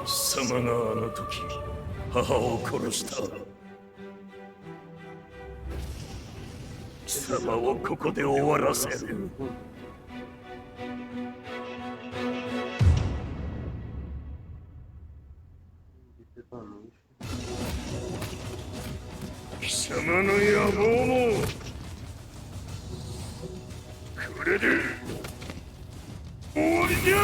貴様があの時母を殺した。貴様をここで終わらせる。貴様の野望もこれで終わりじゃ。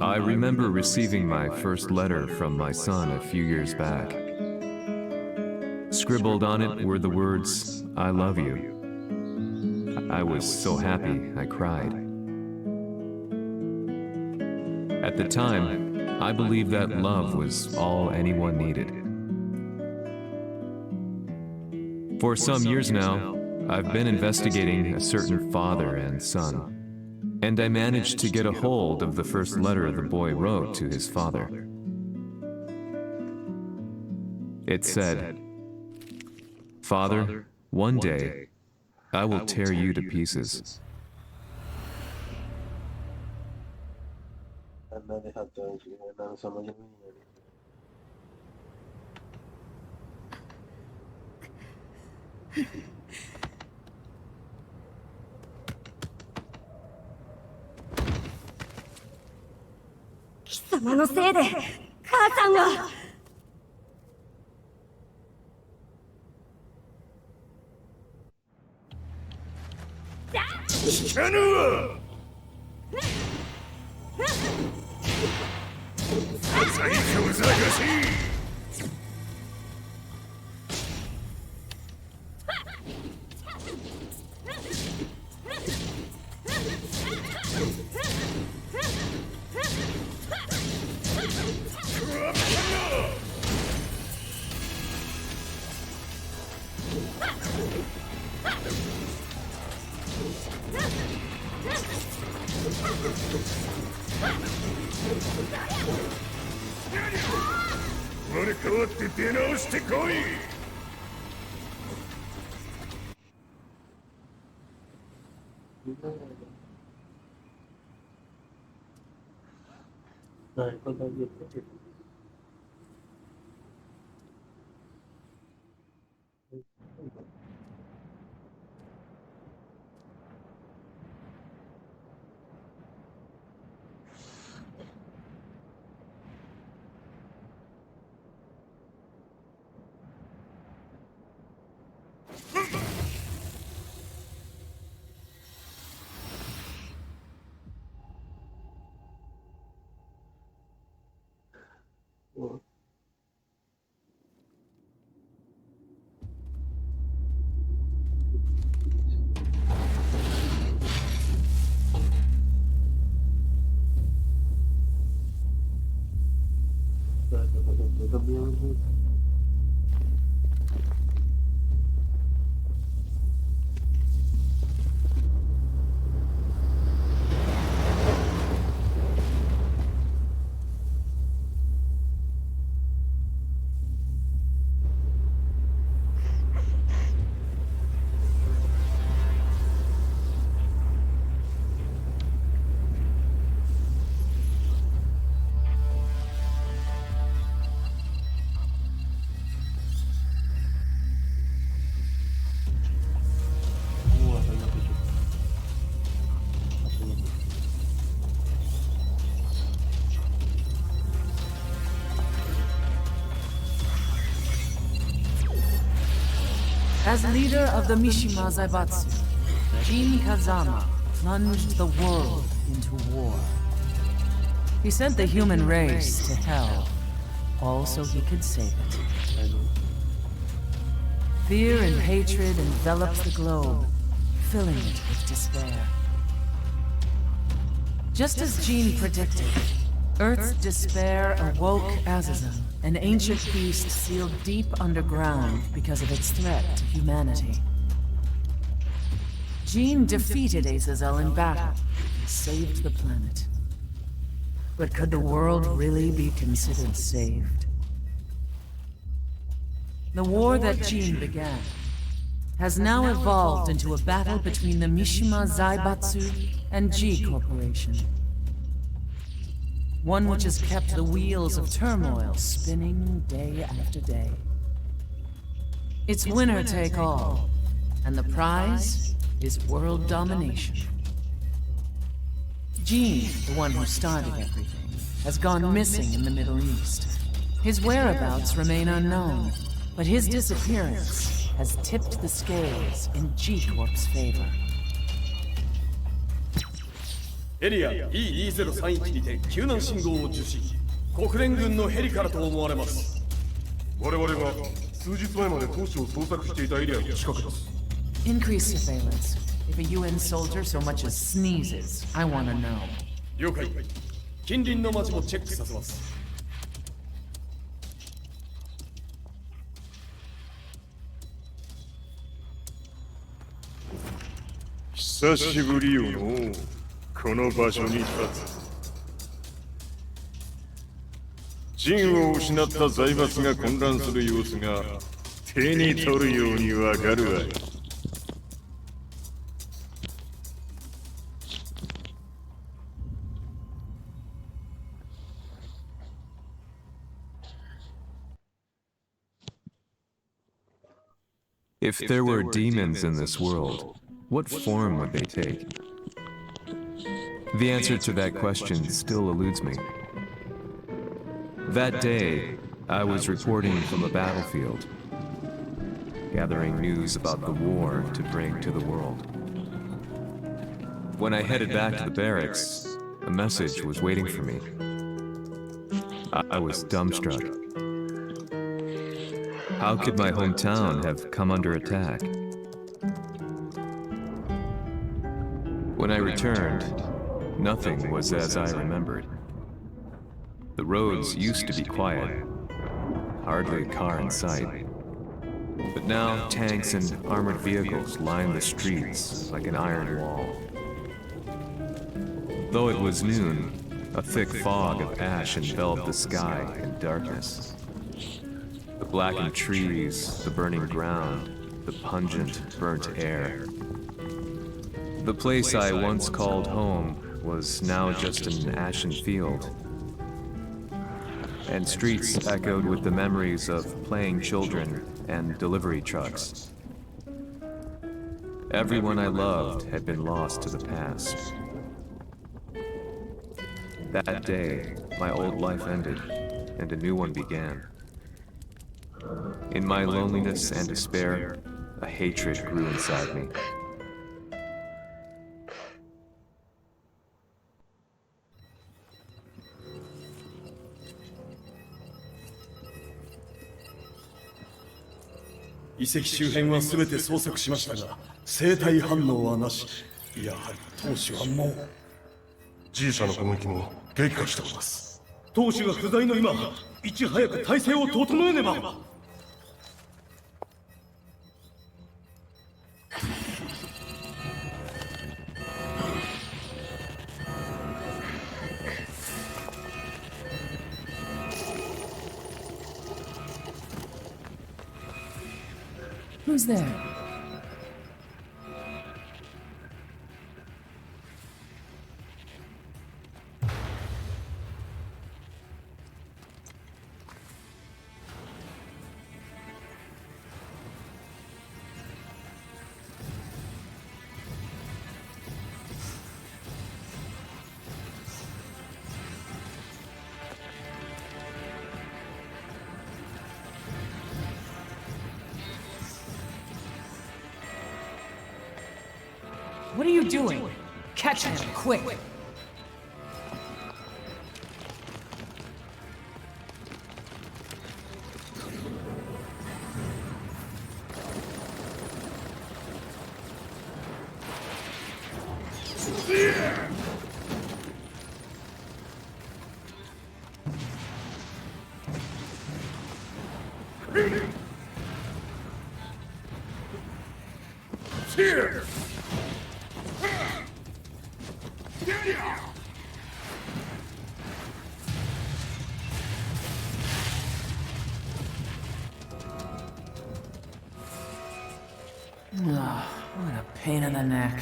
I remember receiving my first letter from my son a few years back. Scribbled on it were the words, "I love you." I was so happy, I cried. At the time, I believed that love was all anyone needed. For some years now, I've been investigating a certain father and son. And I managed to get a hold of the first letter the boy wrote to his father. It said, "Father, one day, I will tear you to pieces." Kisamaのせいで母さんが。聞かぬわ。最強探し。生まれ変わって出直してこい。As leader of the Mishima Zaibatsu, Jin Kazama plunged the world into war. He sent the human race to hell, all so he could save it. Fear and hatred envelops the globe, filling it with despair. Just as Jin predicted, Earth's despair awoke Azazel, an ancient beast sealed deep underground because of its threat to humanity. Jin defeated Azazel in battle and saved the planet. But could the world really be considered saved? The war that Jin began has now evolved into a battle between the Mishima Zaibatsu and G Corporation. One which has kept the wheels of turmoil spinning day after day. It's winner take all, and the prize is world domination. Jin, the one who started everything, has gone missing in the Middle East. His whereabouts remain unknown, but his disappearance has tipped the scales in G-Corp's favor. エリア E2031 にて救難信号を受信。国連軍のヘリからと思われます。我々が数日前まで当初を捜索していたエリアの近くです。 Increase surveillance. If a UN soldier so much as sneezes, I want to know. 了解。近隣の町もチェックさせます。久しぶりよのこの場所に立つ。陣を失った財閥が混乱する様子が手に取るようにわかるわい。If there were demons in this world, what form would they take? The answer to that question still eludes me. That day, I was reporting from a battlefield, gathering news about the war to bring to the world. When I headed back to the barracks, a message was waiting for me. I was dumbstruck. How could my hometown have come under attack? When I returned, nothing was as I remembered. The roads used to be quiet, hardly a car in sight. But now tanks and armored vehicles line the streets like an iron wall. Though it was noon, a thick fog of ash enveloped the sky in darkness. The blackened trees, the burning ground, the pungent, burnt air. The place I once called home was now just an ashen field. And streets echoed with the memories of playing children and delivery trucks. Everyone I loved had been lost to the past. That day, my old life ended, and a new one began. In my loneliness and despair, a hatred grew inside me. "遺跡周辺は全て捜索しましたが、生体反応はなし。やはり当主はもう。G 社の攻撃も激化しております。当主が不在の今、いち早く体制を整えねば。Who's there? What are you doing? Catch him, quick! What a pain in the neck.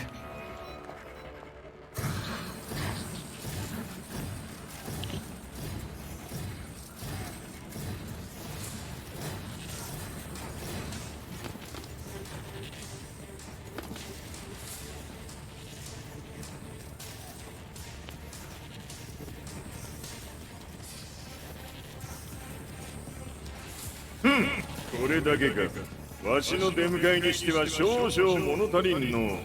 これだけか。わしの出迎えにしては少々物足りんの。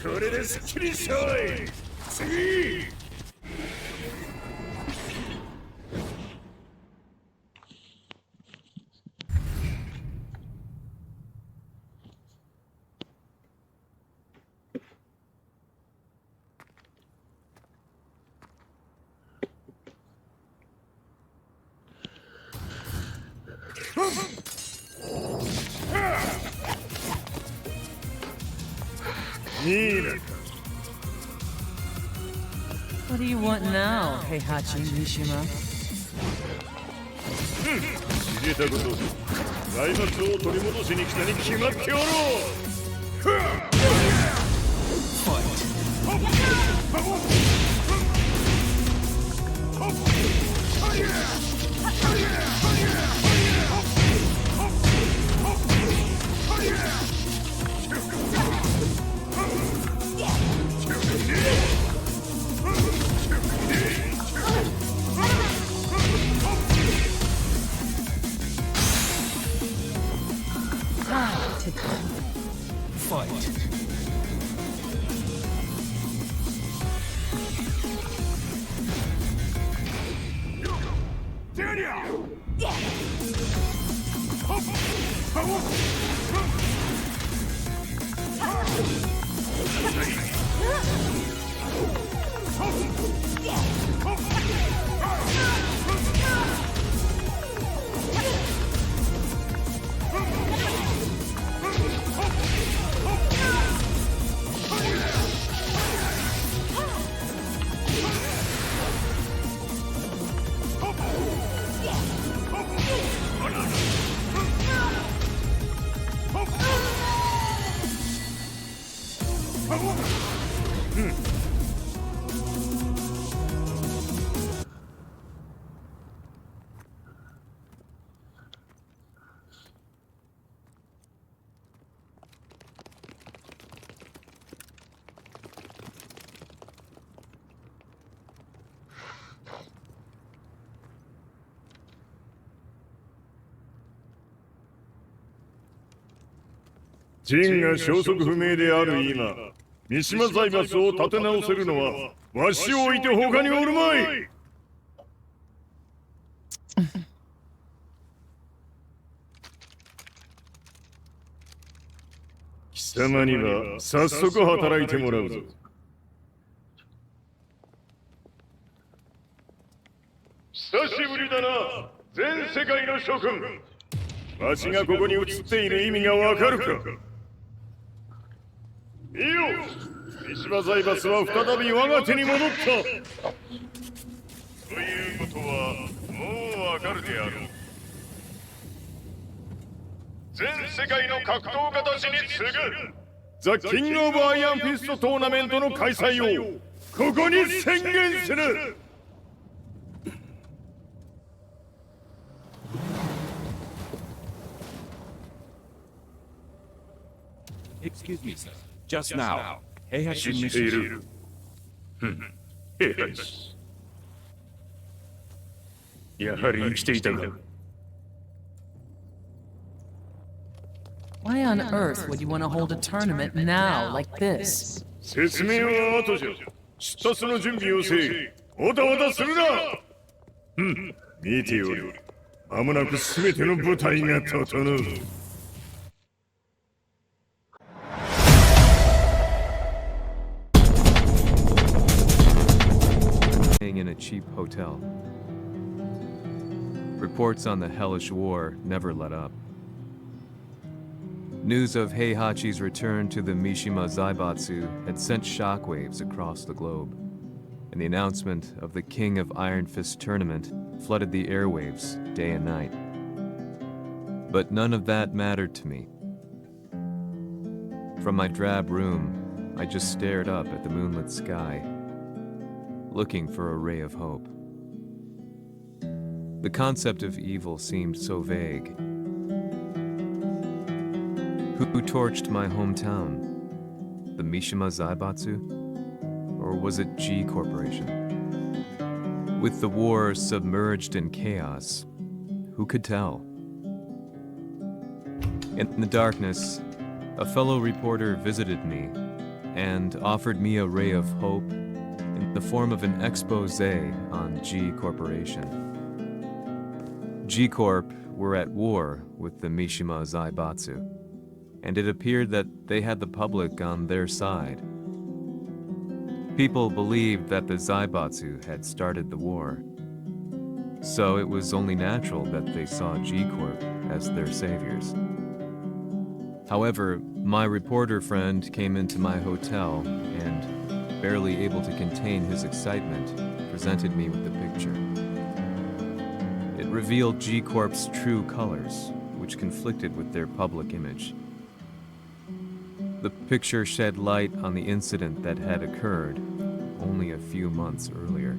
これですっきりしろい。次。What do you want now, Heihachi Mishima? 知れたこと、財閥を取り戻しに来たに決まっておろう。ジンが消息不明である今、三島財閥を立て直せるのはわしを置いて他におるまい。貴様には早速働いてもらうぞ。久しぶりだな、全世界の諸君。わしがここに映っている意味がわかるか。いいよ、三島財閥は再び我が手に戻った。ということはもうわかるであろう。全世界の格闘家たちに次ぐザ・キング・オブ・アイアンフィストトーナメントの開催をここに宣言する。Excuse me, sir. Just now, Heihachi 知っている。ヘイハチ。やはり生きていたか。Why on earth would you want to hold a tournament now, like this? 説明は後じゃ。出立の準備をせい。おたおたするな。見ておる。まもなく全ての舞台が整う。In a cheap hotel. Reports on the hellish war never let up. News of Heihachi's return to the Mishima Zaibatsu had sent shockwaves across the globe, and the announcement of the King of Iron Fist tournament flooded the airwaves day and night. But none of that mattered to me. From my drab room, I just stared up at the moonlit sky, looking for a ray of hope. The concept of evil seemed so vague. Who torched my hometown? The Mishima Zaibatsu? Or was it G Corporation? With the war submerged in chaos, who could tell? In the darkness, a fellow reporter visited me and offered me a ray of hope in the form of an expose on G Corporation. G Corp were at war with the Mishima Zaibatsu, and it appeared that they had the public on their side. People believed that the Zaibatsu had started the war, so it was only natural that they saw G Corp as their saviors. However, my reporter friend came into my hotel and, barely able to contain his excitement, presented me with the picture. It revealed G Corp's true colors, which conflicted with their public image. The picture shed light on the incident that had occurred only a few months earlier.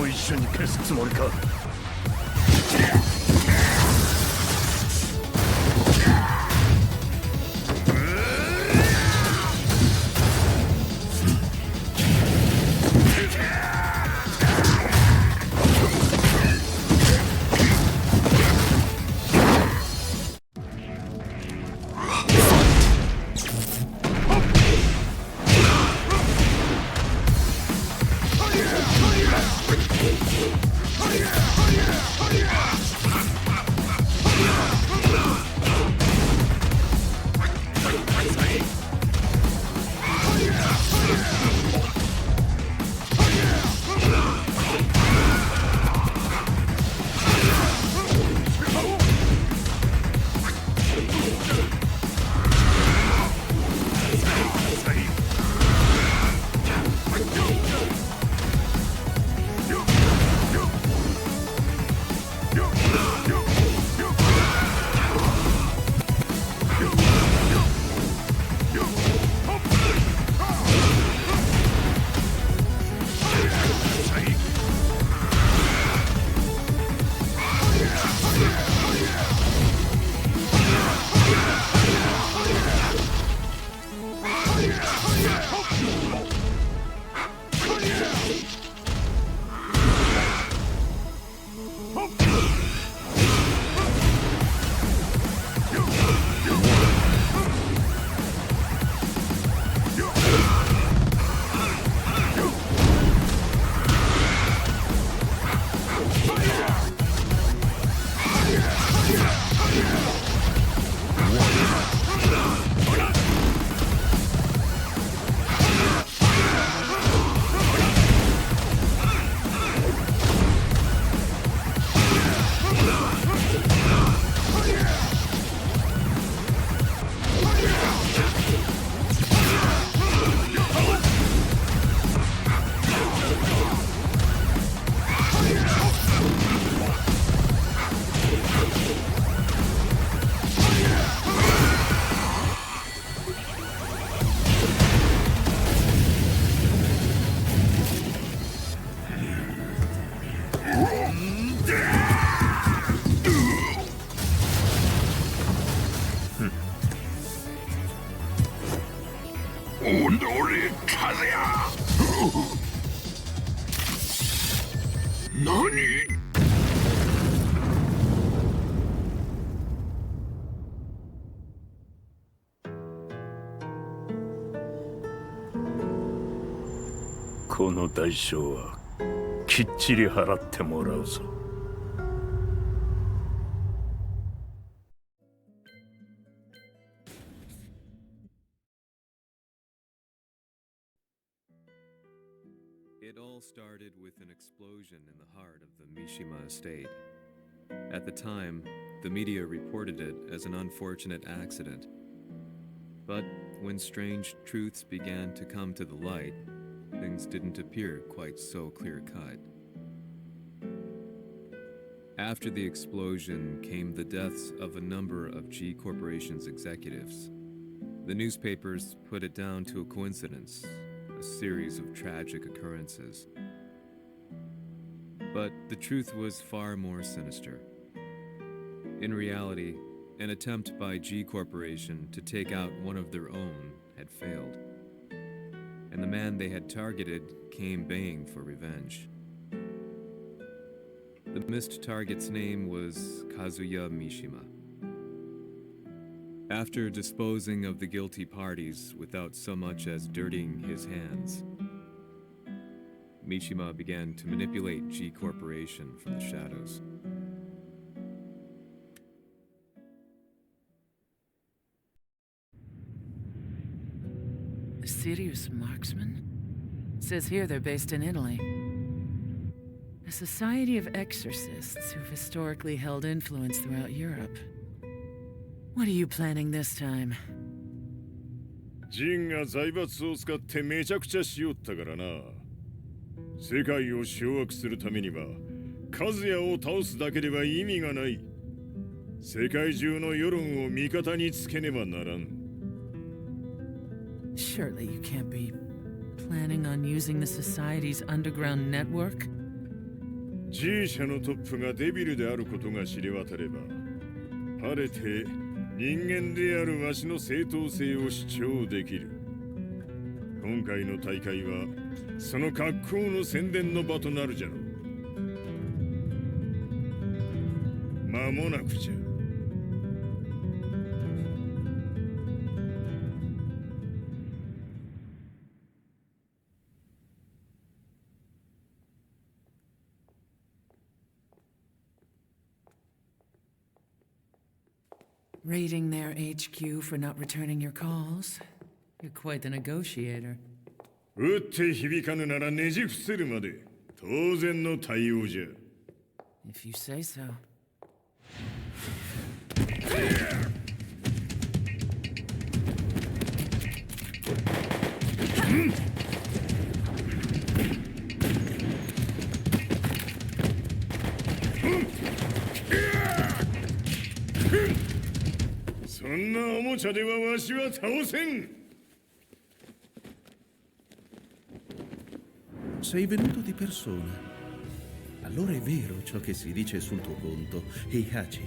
一緒に消すつもりか。この代償はきっちり払ってもらうぞ。It all started with an explosion in the heart of the Mishima estate. At the time, the media reported it as an unfortunate accident. But when strange truths began to come to the light, things didn't appear quite so clear-cut. After the explosion came the deaths of a number of G Corporation's executives. The newspapers put it down to a coincidence, a series of tragic occurrences. But the truth was far more sinister. In reality, an attempt by G Corporation to take out one of their own had failed, and the man they had targeted came baying for revenge. The missed target's name was Kazuya Mishima. After disposing of the guilty parties without so much as dirtying his hands, Mishima began to manipulate G Corporation from the shadows. A serious marksman? Says here they're based in Italy. A society of exorcists who've historically held influence throughout Europe. What are you planning this time? ジンが財閥を使ってめちゃくちゃしよったからな。世界を掌握するためにはカズヤを倒すだけでは意味がない。世界中の世論を味方につけねばならん。Surely you can't be planning on using the society's underground network? G 社のトップがデビルであることが知れ渡れば、晴れて人間であるわしの正当性を主張できる。今回の大会はその格好の宣伝の場となるじゃろう。間もなくじゃ。Raiding their HQ for not returning your calls? You're quite the negotiator. 打って響かぬならねじ伏せるまで当然の対応じゃ。If you say so. そんなおもちゃではわしは倒せん。 Sei venuto di persona. Allora è vero ciò che si dice sul tuo conto, Heihachi.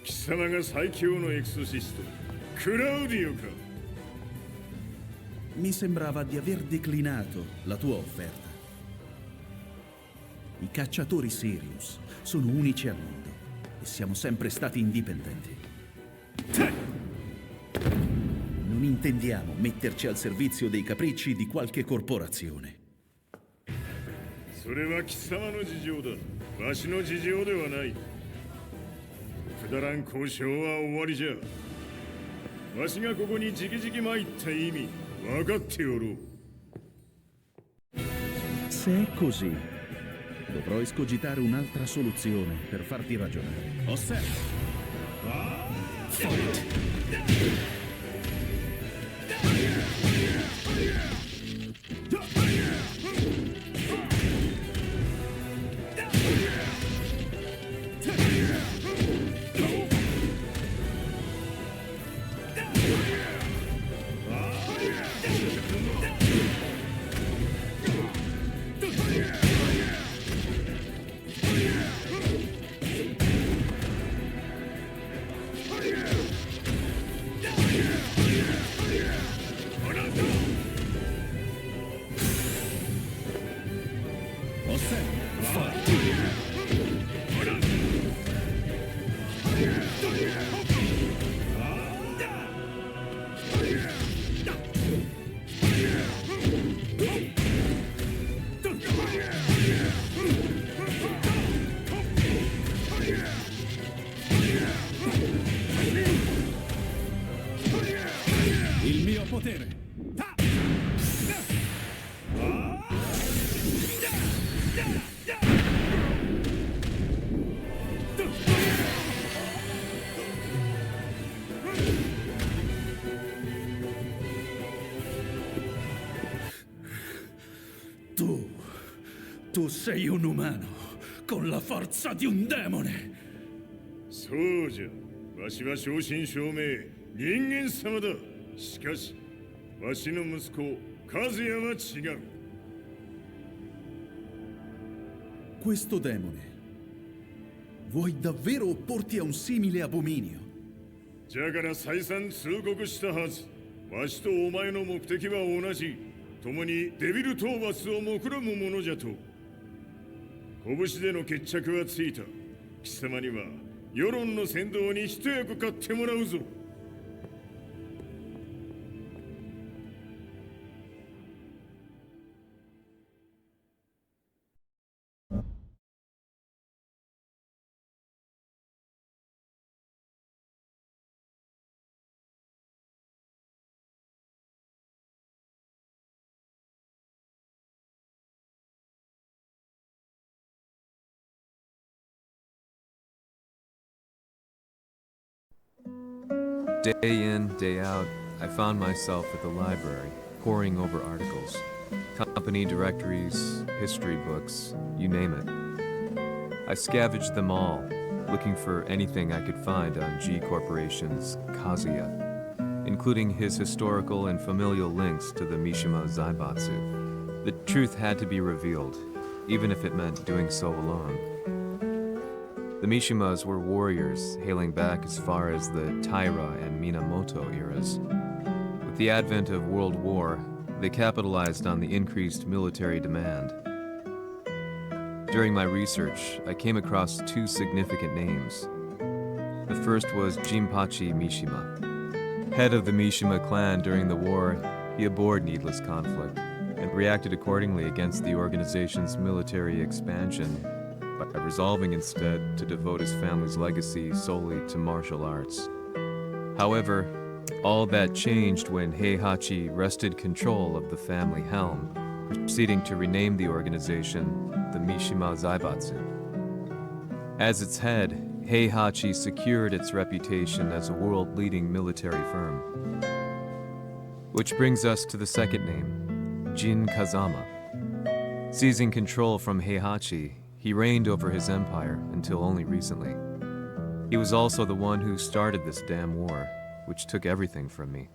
貴様が最強のエクソシスト、クラウディオか。 Mi sembrava di aver declinato la tua offerta. I cacciatori Sirius sono unici al mondo e siamo sempre stati indipendenti. Non intendiamo metterci al servizio dei capricci di qualche corporazione. それは貴様の事情だ。わしの事情ではない。くだらん交渉は終わりじゃ。わしがここに直々参った意味、分かっておろう。 Se è così, dovrò escogitare un'altra soluzione per farti ragionare. Osserva! Il mio potere! Tu sei un umano con la forza di un demone. そうじゃ。わしは正真正銘人間様だ。しかし、わしの息子和也は違う。 Questo demone. Vuoi davvero opporti a un simile abominio? じゃから再三通告したはず。わしとお前の目的は同じ。共にデビル討伐を目論むものじゃと。拳での決着はついた。貴様には世論の先導に一役買ってもらうぞ。 Day in, day out, I found myself at the library, poring over articles, company directories, history books, you name it. I scavenged them all, looking for anything I could find on G Corporation's Kazuya, including his historical and familial links to the Mishima Zaibatsu. The truth had to be revealed. even if it meant doing so alone. The Mishimas were warriors hailing back as far as the Taira and Minamoto eras. With the advent of World War, they capitalized on the increased military demand. During my research, I came across two significant names. The first was Jinpachi Mishima. Head of the Mishima clan during the war, he abhorred needless conflict and reacted accordingly against the organization's military expansion by resolving instead to devote his family's legacy solely to martial arts. However, all that changed when Heihachi wrested control of the family helm, proceeding to rename the organization the Mishima Zaibatsu. As its head, Heihachi secured its reputation as a world-leading military firm. Which brings us to the second name, Jin Kazama. Seizing control from Heihachi, he reigned over his empire until only recently. He was also the one who started this damn war, which took everything from me.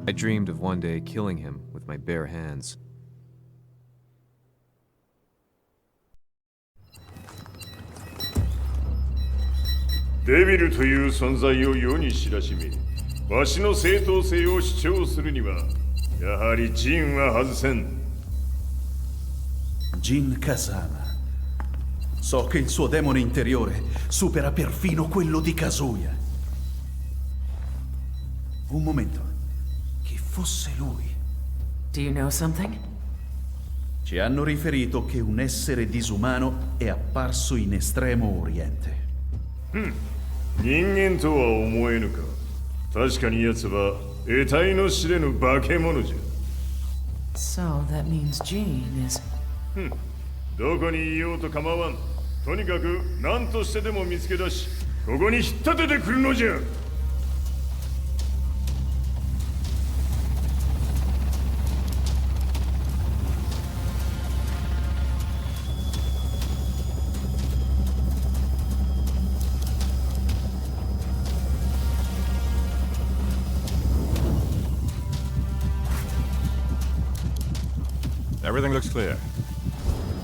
I dreamed of one day killing him with my bare hands. Devil という存在を世に知らしめ、わしの正当性を主張するには、やはりジンは外せん。Jin Kazama. So che il suo demone interiore supera perfino quello di Kazuya. Un momento. Chi fosse lui? Do you know something? Ci hanno riferito che un essere disumano è apparso in Estremo Oriente. 人間とは思えぬか。確かに奴は得体の知れぬ化け物じゃ。So that means Jin is... どこにいようと構わん。とにかく何としてでも見つけ出し、ここに引っ立ててくるのじゃ。Everything looks clear.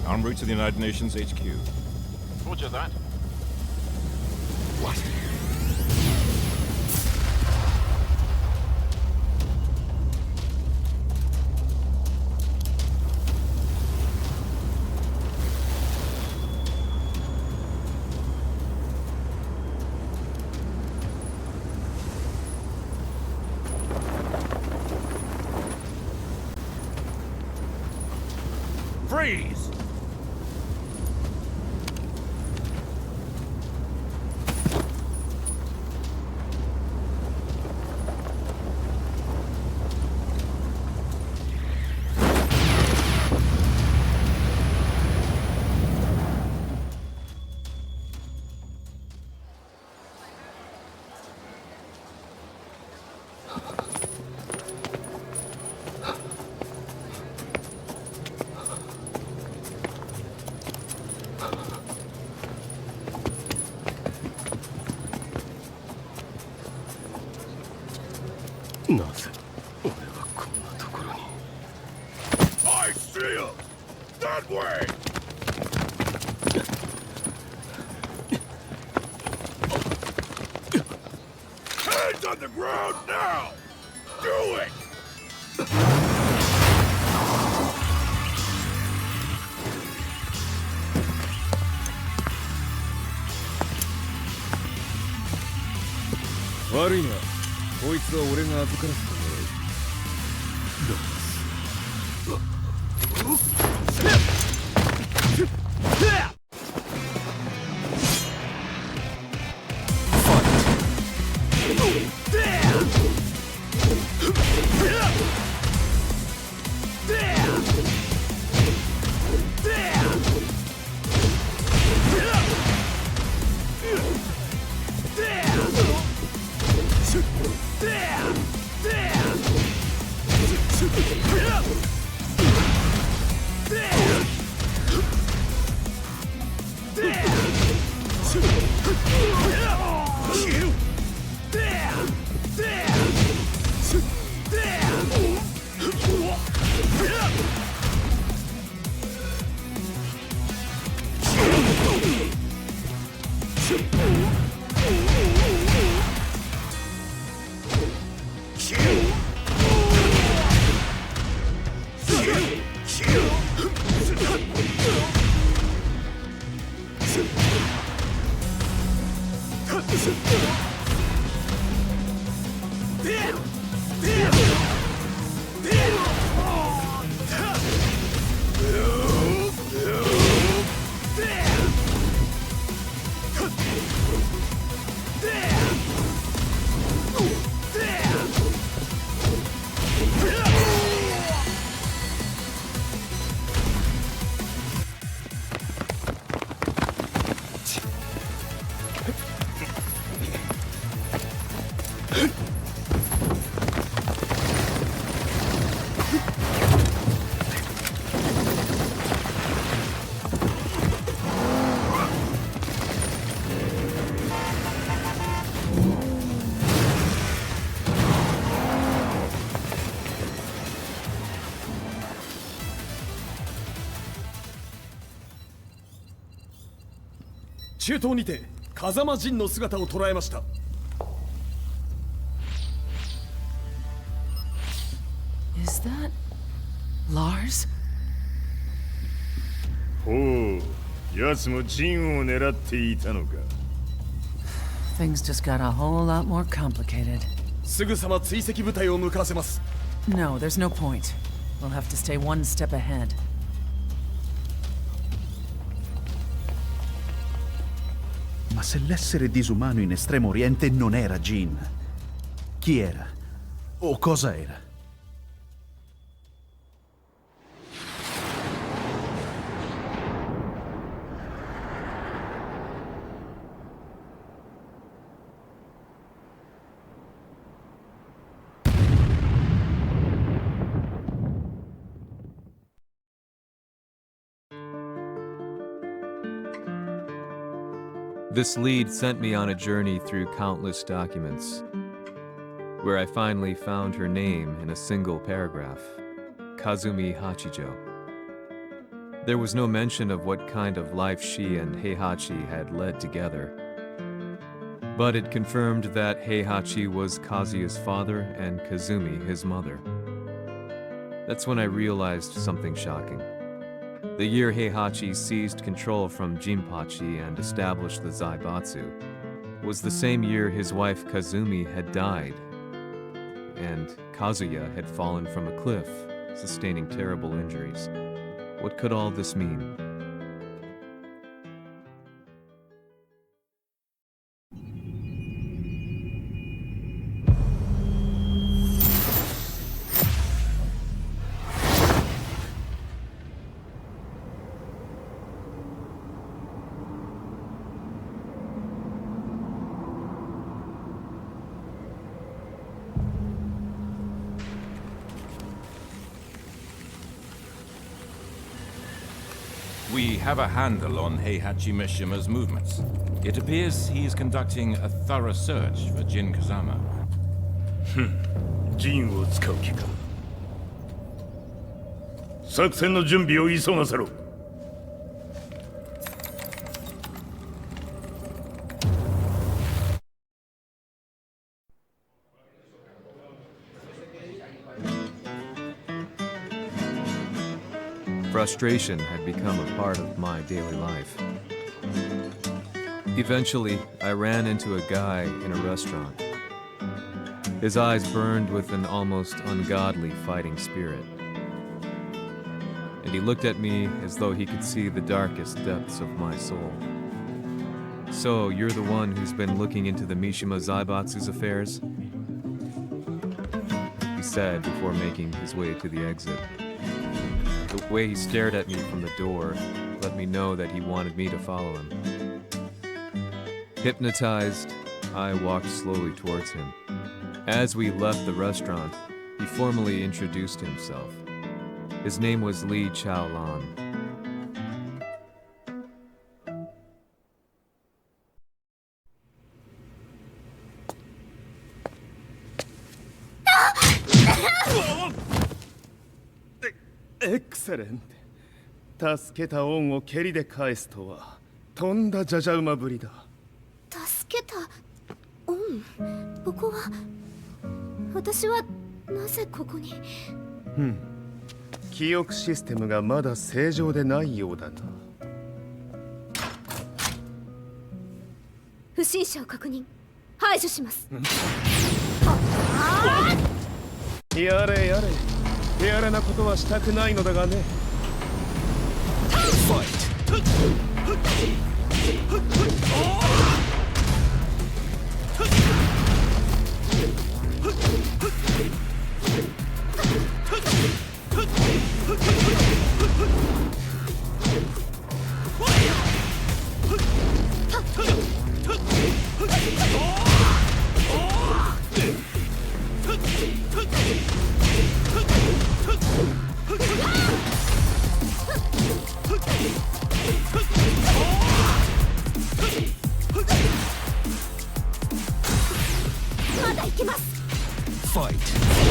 En route to the United Nations HQ. Roger that. What? Freeze! I see him! That way! Hands on the ground now! Do it!悪いな。こいつは俺が預からせてもらう。中東にて風間陣の姿を捉えました。Is that Lars? ほう、奴もジンを狙っていたのか。Things just got a whole lot more complicated. すぐさま追跡部隊を向かわせます。No, there's no point. We'll have to stay one step ahead. Ma se l'essere disumano in Estremo Oriente non era Jin, chi era? O cosa era? This lead sent me on a journey through countless documents, where I finally found her name in a single paragraph, Kazumi Hachijo. There was no mention of what kind of life she and Heihachi had led together, but it confirmed that Heihachi was Kazuya's father and Kazumi his mother. That's when I realized something shocking. The year Heihachi seized control from Jinpachi and established the Zaibatsu was the same year his wife Kazumi had died, and Kazuya had fallen from a cliff, sustaining terrible injuries. What could all this mean? We have a handle on Heihachi Mishima's movements. It appears he is conducting a thorough search for Jin Kazama. ジンを使う気か。作戦の準備を急がせろ。Frustration had become a part of my daily life. Eventually, I ran into a guy in a restaurant. His eyes burned with an almost ungodly fighting spirit. And he looked at me as though he could see the darkest depths of my soul. So, you're the one who's been looking into the Mishima Zaibatsu's affairs? He said before making his way to the exit. The way he stared at me from the door let me know that he wanted me to follow him. Hypnotized, I walked slowly towards him. As we left the restaurant, he formally introduced himself. His name was Li Chaolan. Excellent. 助けた恩を蹴りで返すとはとんだじゃじゃ馬ぶりだ。助けた恩。ここは私はなぜここに。記憶システムがまだ正常でないようだな。不審者を確認。排除します。やれやれ。手荒れなことはしたくないのだがね。まだ行けます。Fight!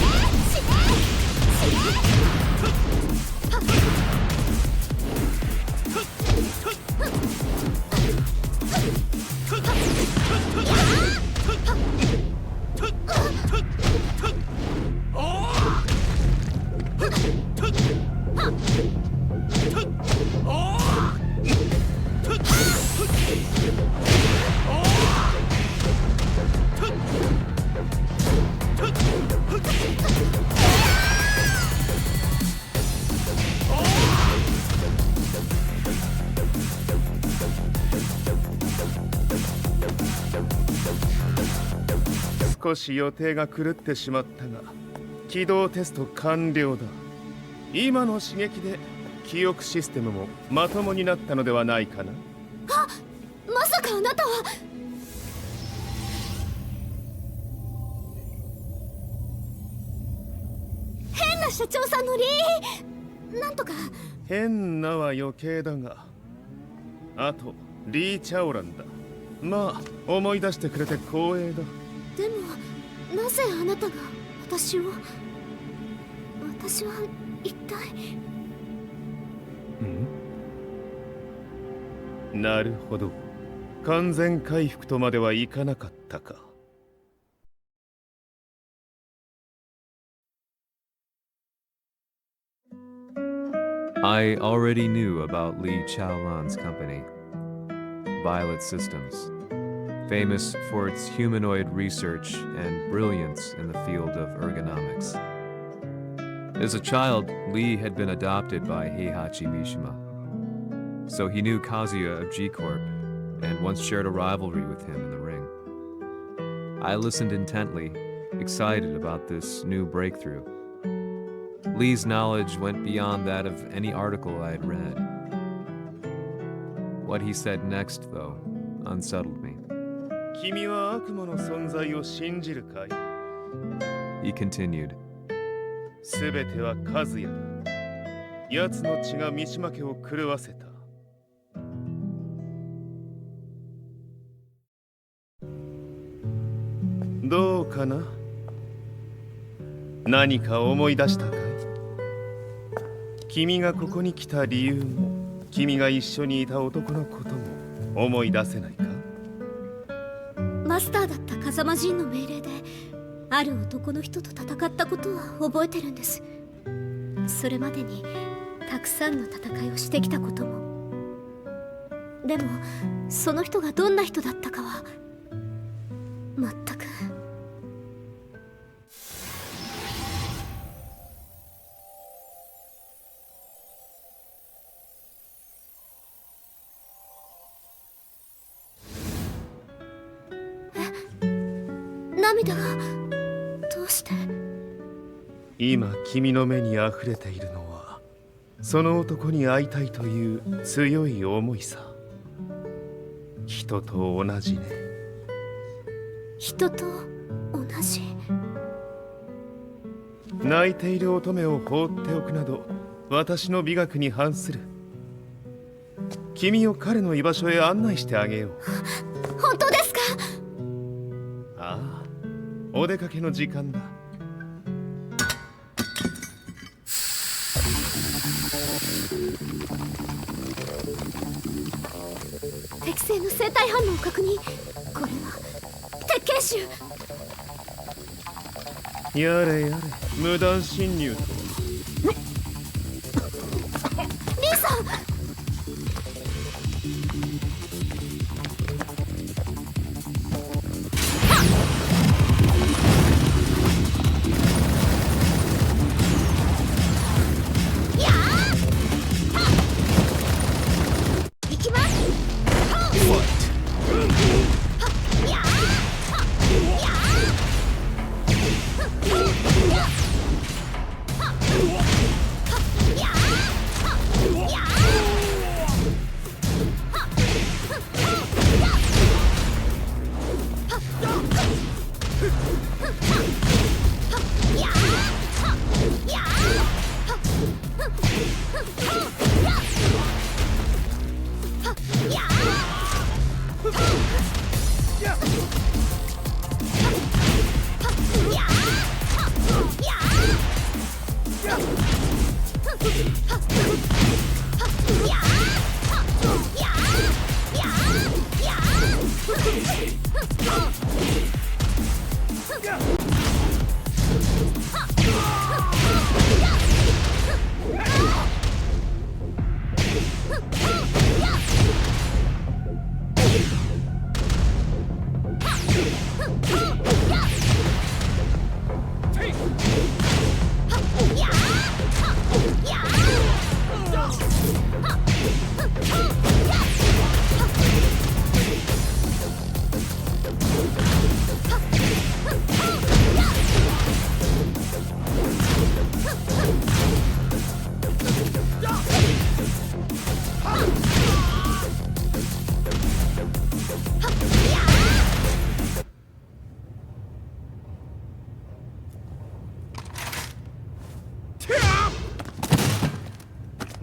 少し予定が狂ってしまったが起動テスト完了だ。今の刺激で記憶システムもまともになったのではないかな。あ、まさかあなたは。変な社長さんのリーなんとか。変なは余計だが、あとリー・チャオランだ。まあ思い出してくれて光栄だ。でもなぜあなたが私は一体。なるほど、完全回復とまではいかなかったか。I already knew about Li Chaolan's company, Violet Systems, famous for its humanoid research and brilliance in the field of ergonomics. As a child, Li had been adopted by Heihachi Mishima, so he knew Kazuya of G-Corp and once shared a rivalry with him in the ring. I listened intently, excited about this new breakthrough. Lee's knowledge went beyond that of any article I had read. What he said next, though, unsettled me. 君は悪魔の存在を信じるかい? He continued. すべてはカズヤだ。奴の血が三島家を狂わせた。どうかな？何か思い出したかい？君がここに来た理由も、君が一緒にいた男のことも思い出せないか？マスターだった風間陣の命令である男の人と戦ったことは覚えてるんです。それまでにたくさんの戦いをしてきたことも。でもその人がどんな人だったかは全く。涙がどうして？今君の目に溢れているのはその男に会いたいという強い思いさ。人と同じね。人と同じ？泣いている乙女を放っておくなど私の美学に反する。君を彼の居場所へ案内してあげよう。本当ですか？ああ、お出かけの時間だ。適正の生体反応を確認。これは鉄拳臭。やれやれ、無断侵入とは。リーさん。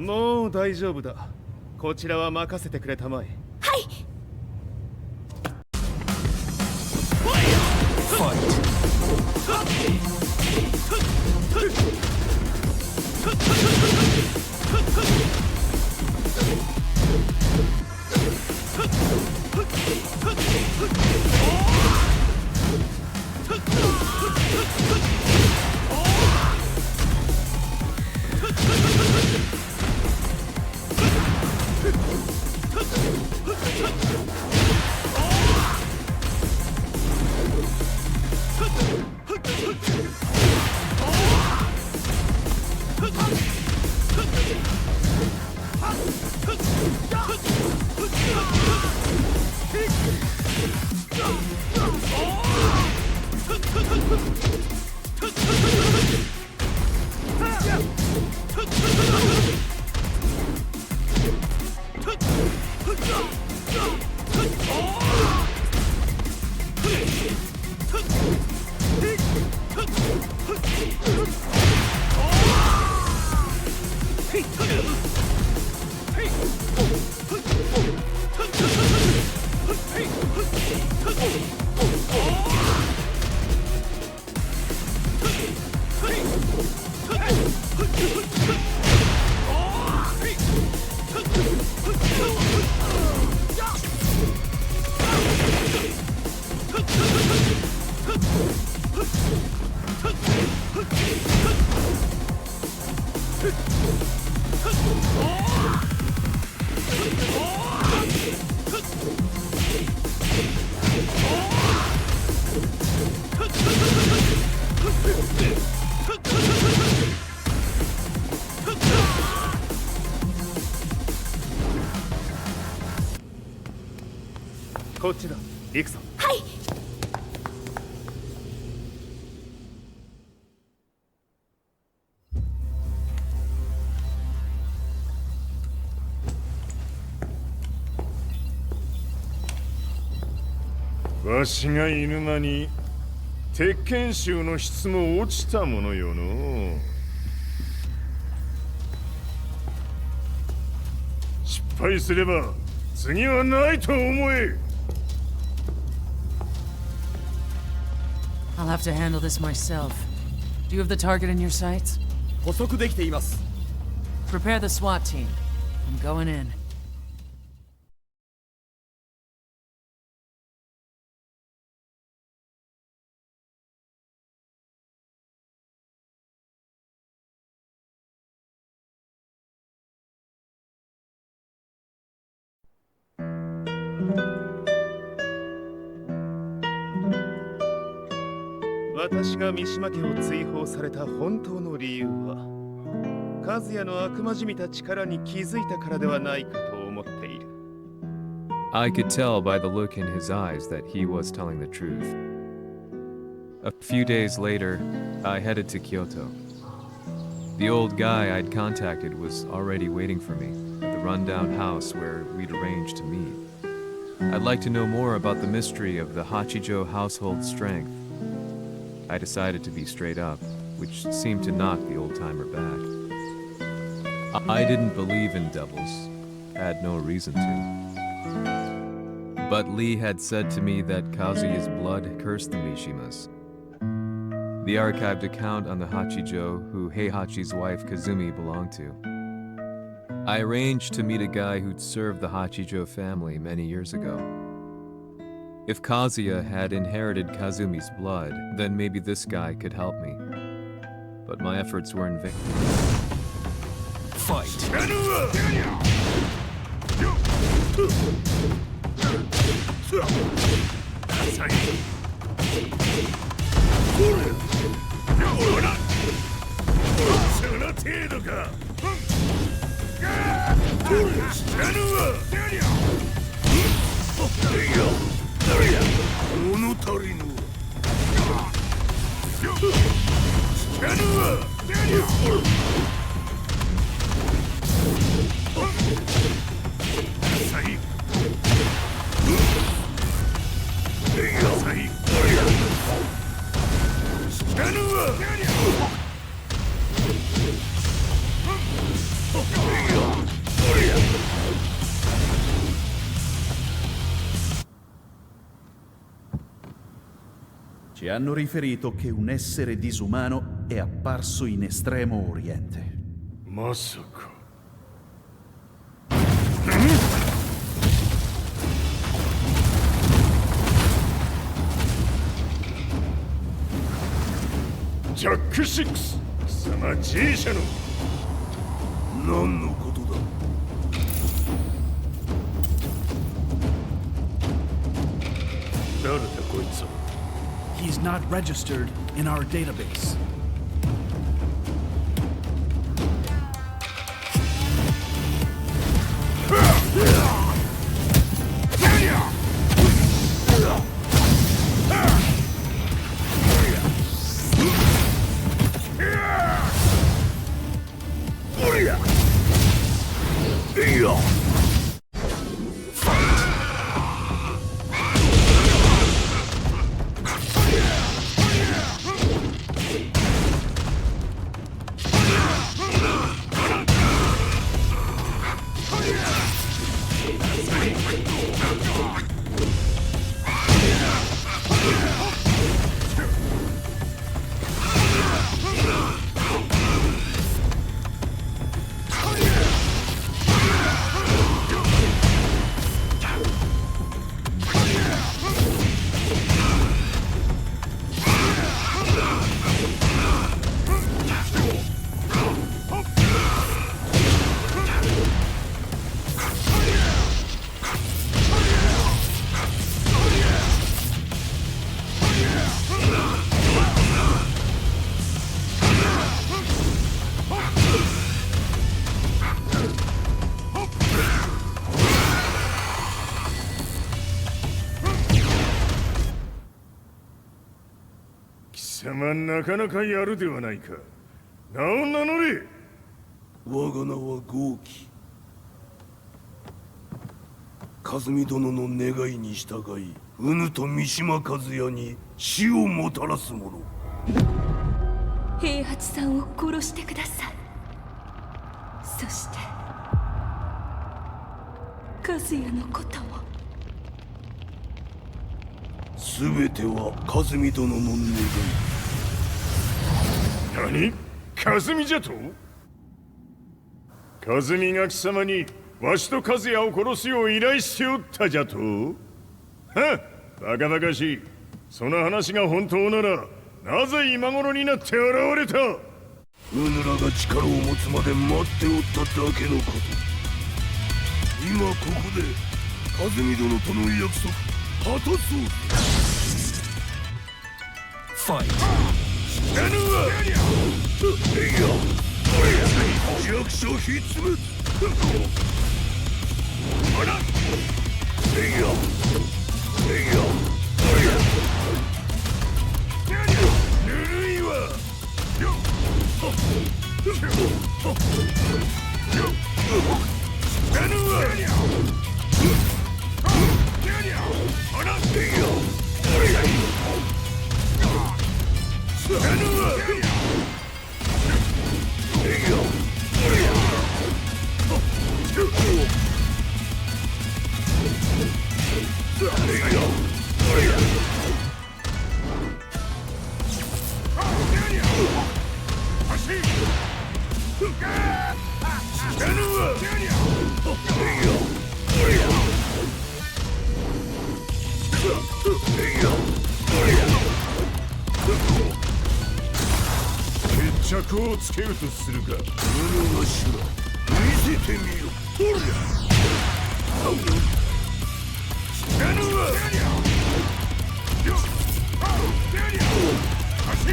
もう大丈夫だ。こちらは任せてくれたまえ。はい。こっちだ。行くぞ。はい。わしが犬間に鉄拳衆の質も落ちたものよの。失敗すれば次はないと思え。I'll have to handle this myself. Do you have the target in your sights? 捕捉できています。Prepare the SWAT team. I'm going in. .私が三島家を追放された本当の理由は、和也の悪魔じみた力に気づいたからではないかと思っている。I could tell by the look in his eyes that he was telling the truth. A few days later, I headed to Kyoto. The old guy I'd contacted was already waiting for me at the rundown house where we'd arranged to meet. I'd like to know more about the mystery of the Hachijo household strength. I decided to be straight up, which seemed to knock the old-timer back. I didn't believe in devils, had no reason to. But Lee had said to me that Kazuya's blood cursed the Mishimas. The archived account on the Hachijo who Heihachi's wife Kazumi belonged to. I arranged to meet a guy who'd served the Hachijo family many years ago. If Kazuya had inherited Kazumi's blood, then maybe this guy could help me. But my efforts were in vain. Fight! Ci hanno riferito che un essere disumano è apparso in Estremo Oriente. まさか。ジャック6、貴様 G 社の何のことだ。誰だこいつは。 He's not registered in our database.なかなかやるではないか。名を名乗れ。我が名は豪輝。和美殿の願いに従い、うぬと三島和也に死をもたらす者。平八さんを殺してください。そして和也のことも。すべては和美殿の願い。何？和美じゃと？和美が貴様にわしと和也を殺すよう依頼しておったじゃと？はっ、バカバカしい。その話が本当ならなぜ今頃になって現れた？うぬらが力を持つまで待っておっただけのこと。今ここで和美殿との約束果たそう。ファイト。死なぬわ。弱者ひっつむ。あら。ぬるいわ。死なぬわ。あら。決着をつけるとするか。うぬがしら見せてみよ。ほりゃ。死なぬわ。よっ。足。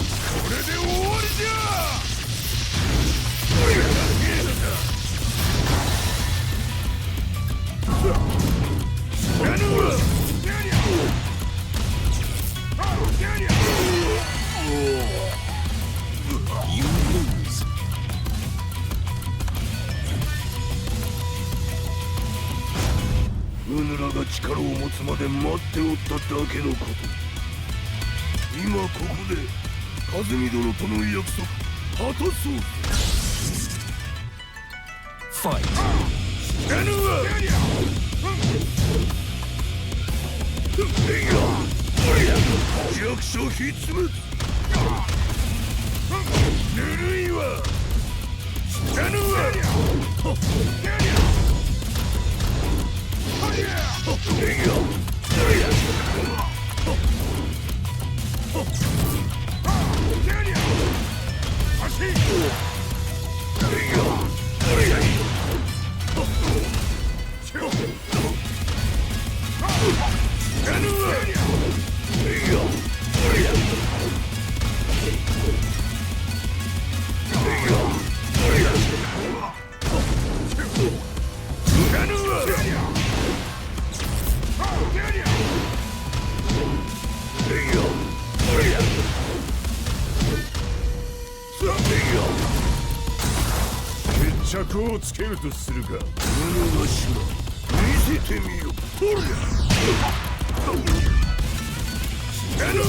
これで終わりじゃ。ヌラが力を持つまで待っておっただけのこと。今ここで和美殿との約束果たそう。ファイト。死なぬわ。弱小ひっつむ。ぬるいわ。死なぬわ。決着をつけるとするか。物がしら見せてみよ。ほりゃ死なぬわ。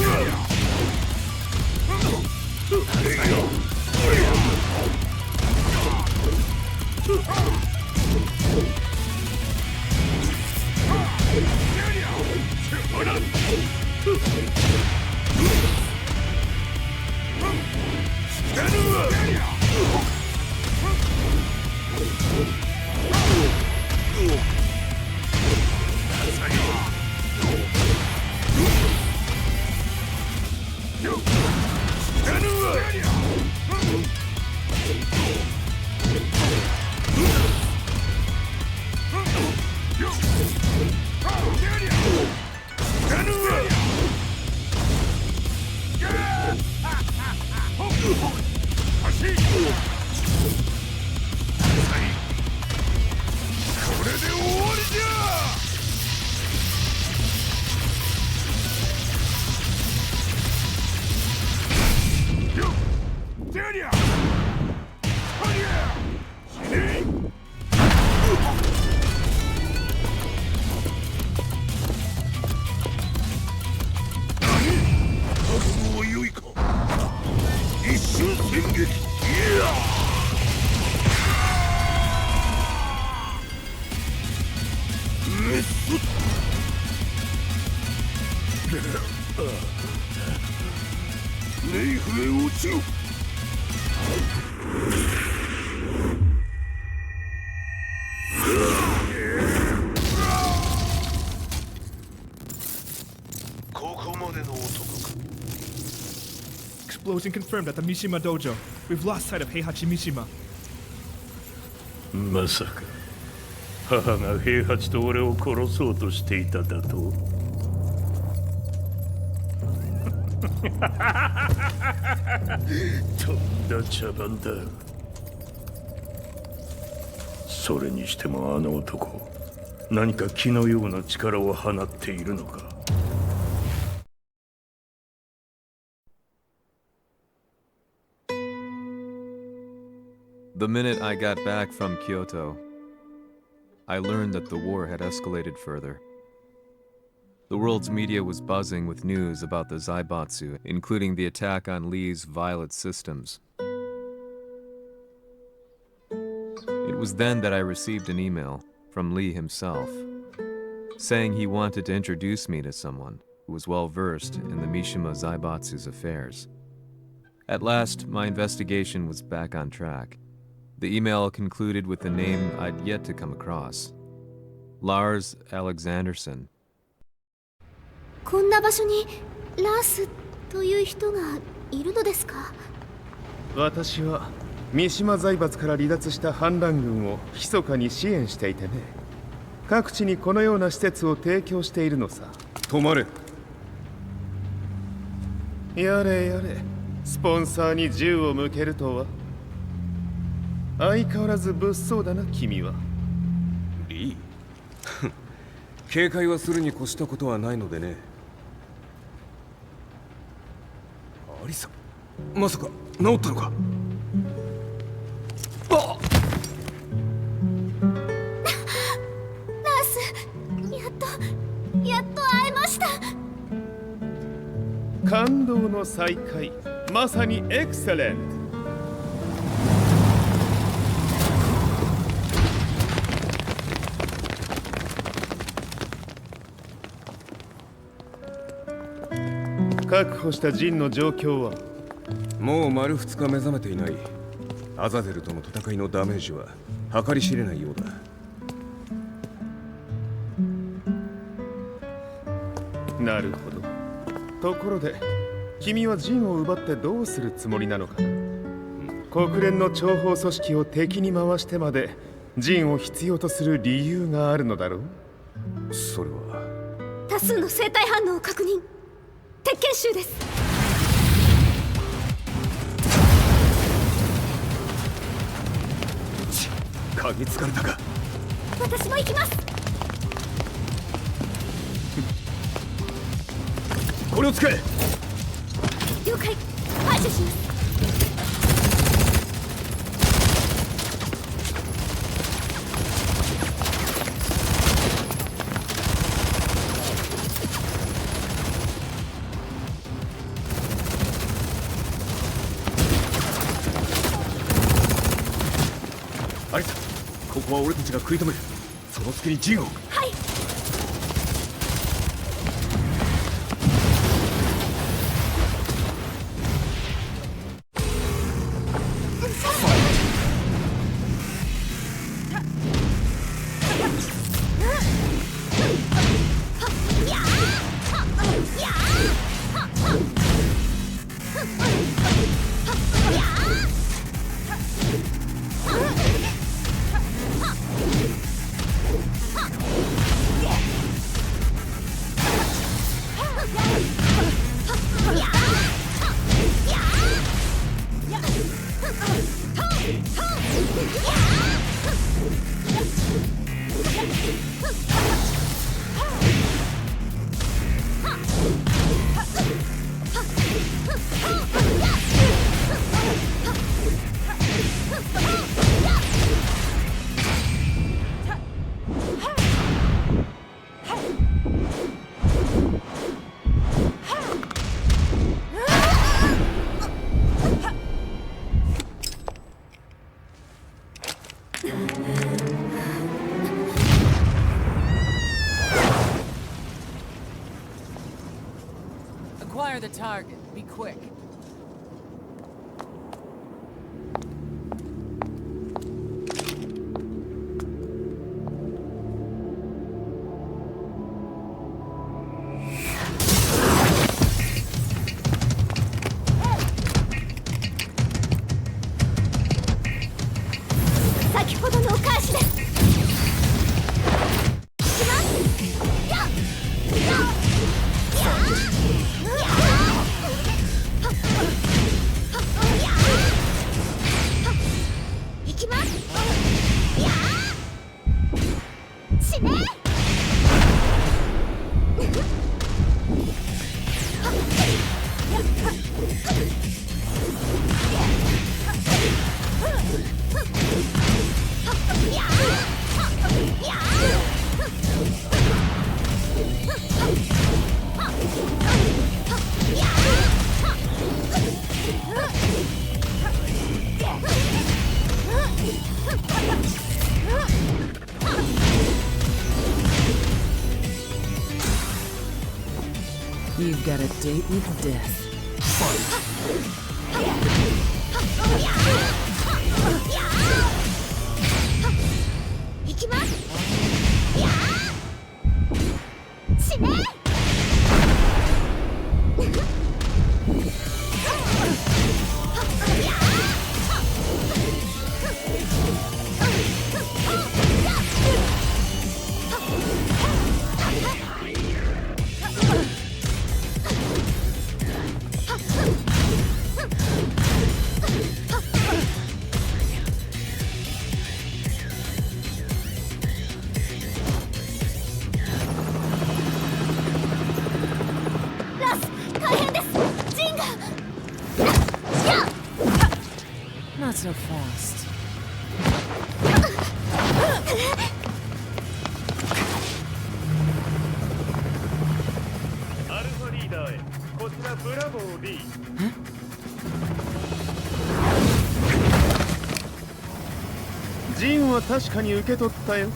Explosion confirmed at the Mishima dojo. We've lost sight of Heihachi Mishima. まさか母が平八と俺を殺そうとしていただと。とんだ茶番だ。それにしてもあの男、何か気のような力を放っているのか。The minute I got back from Kyoto, I learned that the war had escalated further. The world's media was buzzing with news about the Zaibatsu, including the attack on Lee's Violet systems. It was then that I received an email from Lee himself, saying he wanted to introduce me to someone who was well versed in the Mishima Zaibatsu's affairs. At last, my investigation was back on track. The email concluded with a name I'd yet to come across. Lars Alexanderson. こんな場所にラースという人がいるのですか？私は三島財閥から離脱した反乱軍を密かに支援していてね。各地にこのような施設を提供しているのさ。止まれ。やれやれ、スポンサーに銃を向けるとは。相変わらず物騒だな、君は。リー警戒はするに越したことはないのでね。アリサ、まさか治ったのか？ラース、感動の再会。まさにエクセレント。確保したジンの状況は？もう丸2日目覚めていない。アザゼルとの戦いのダメージは計り知れないようだ。なるほど。ところで君はジンを奪ってどうするつもりなのかな？国連の諜報組織を敵に回してまでジンを必要とする理由があるのだろう？それは多数の生体反応を確認。鉄拳衆です。嗅ぎつかれたか。私も行きます。これを使え。了解。排除します。アリサ、ここは俺たちが食い止める。その隙にジンを。はい。Acquire the target. Be quick. You've got a date with death. Not so fast. アルファリーダーへ、こちらブラボー D。ジンは確かに受け取ったよ。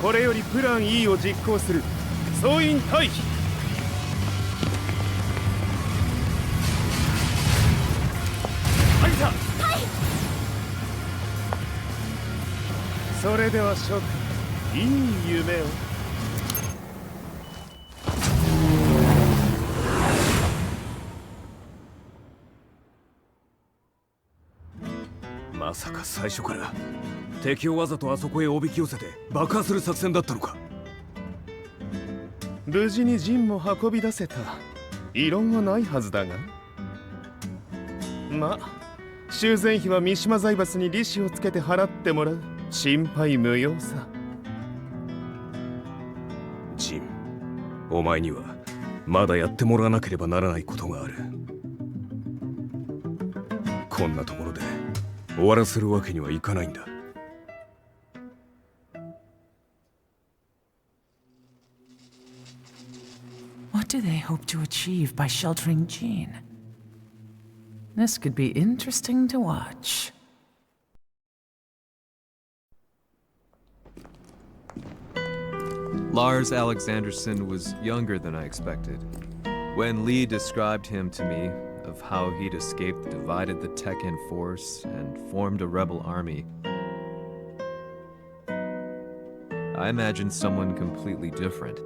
これよりプラン E を実行する。総員退避。はいそれでは諸君、いい夢を。まさか最初から敵をわざとあそこへおびき寄せて爆破する作戦だったのか。無事に陣も運び出せた。異論はないはずだが。まあ修繕費は三島財閥に利子をつけて払ってもらう。心配無用さ。ジン、お前にはまだやってもらわなければならないことがある。こんなところで終わらせるわけにはいかないんだ。What do they hope to achieve by sheltering Jin? This could be interesting to watch. Lars Alexanderson was younger than I expected. When Lee described him to me, of how he'd escaped, divided the Tekken force, and formed a rebel army, I imagined someone completely different.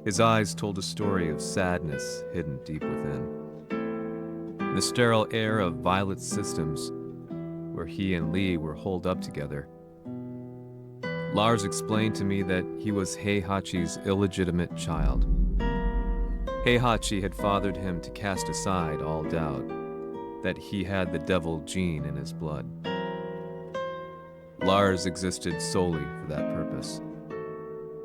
His eyes told a story of sadness hidden deep within. In the sterile air of Violet's systems, where he and Lee were holed up together, Lars explained to me that he was Heihachi's illegitimate child. Heihachi had fathered him to cast aside all doubt that he had the devil gene in his blood. Lars existed solely for that purpose.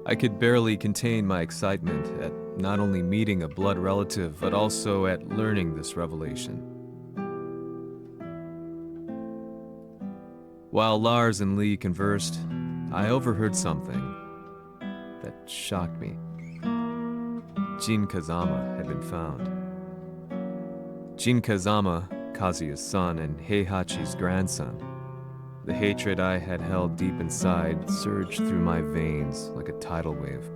I could barely contain my excitement at not only meeting a blood relative, but also at learning this revelation. While Lars and Lee conversed, I overheard something that shocked me. Jin Kazama had been found. Jin Kazama, Kazuya's son and Heihachi's grandson. The hatred I had held deep inside surged through my veins like a tidal wave.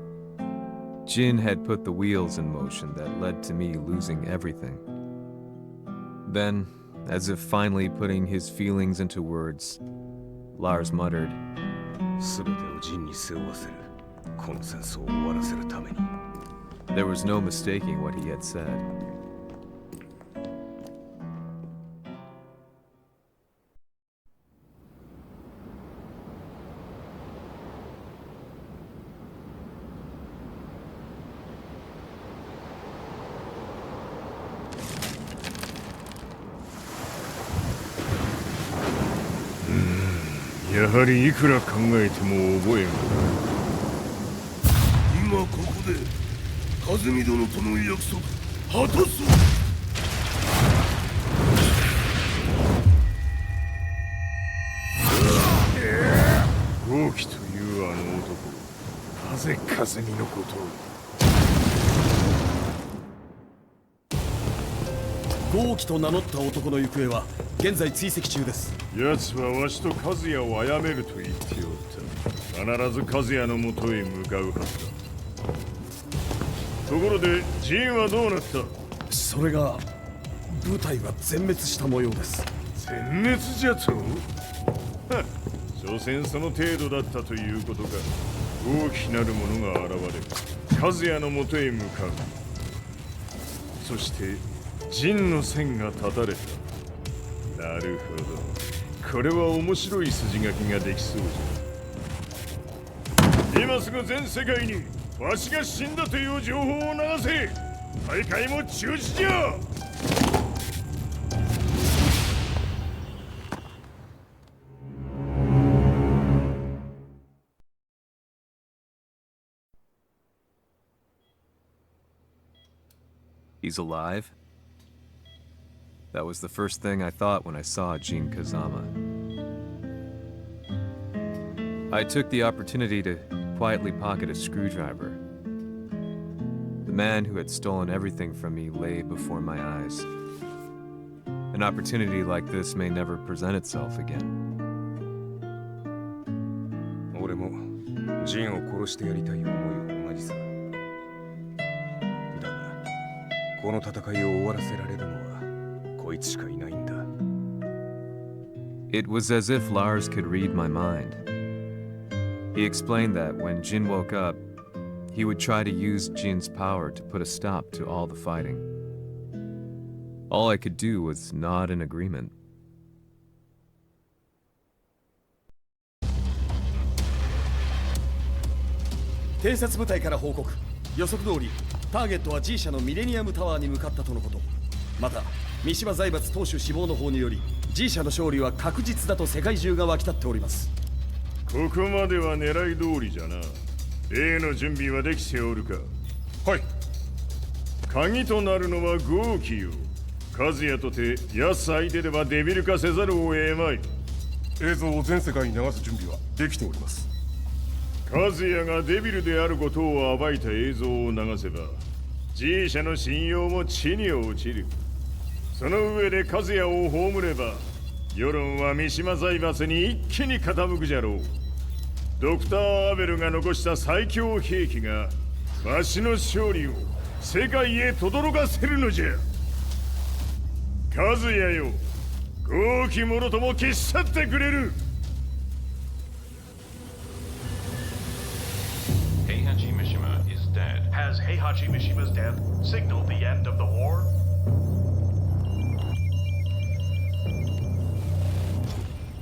Jin had put the wheels in motion that led to me losing everything. Then, as if finally putting his feelings into words, Lars muttered, 全てをジンに背負わせる。この戦争を終わらせるために。 There was no mistaking what he had said. Hmm, やはりいくら考えても覚えが。今ここで和美殿との約束果たす。豪輝というあの男、なぜ和美のことを。豪輝と名乗った男の行方は現在追跡中です。奴はわしと和也を殺めると言っておった。必ず和也のもとへ向かうはずだ。ところでジンはどうなった？それが部隊は全滅した模様です。全滅じゃと？所詮その程度だったということか。大きなる者が現れ、和也のもとへ向かう。そして陣の線が断たれた。なるほど。これは面白い筋書きができそうじゃ。今すぐ全世界にわしが死んだという情報を流せ。大会も中止じゃ。He's alive? That was the first thing I thought when I saw Jin Kazama. I took the opportunity to quietly pocket a screwdriver. The man who had stolen everything from me lay before my eyes. An opportunity like this may never present itself again. 俺もジンを殺してやりたい思いは同じさ。だが、この戦いを終わらせられるのはこいつしかいないんだ。It was as if Lars could read my mind. He explained that when Jin woke up, he would try to use Jin's power to put a stop to all the fighting. All I could do was nod in agreement. 偵察部隊から報告。予測通りターゲットは G 社のミレニアムタワーに向かったとのこと。また三島財閥当主死亡の方により G 社の勝利は確実だと世界中が沸き立っております。ここまでは狙い通りじゃな。例の準備はできておるか。はい。鍵となるのは豪気よ。和也とて安相手ではデビル化せざるを得まい。映像を全世界に流す準備はできております。和也がデビルであることを暴いた映像を流せば G 社の信用も地に落ちる。その上で和也を葬れば世論は三島財閥に一気に傾くじゃろう。ドクター・アベルが残した最強兵器がわしの勝利を世界へ轟かせるのじゃ。和也よ、豪気者とも消し去ってくれる。Heihachi Mishima is dead. Has Heihachi Mishima's death signaled the end of the war?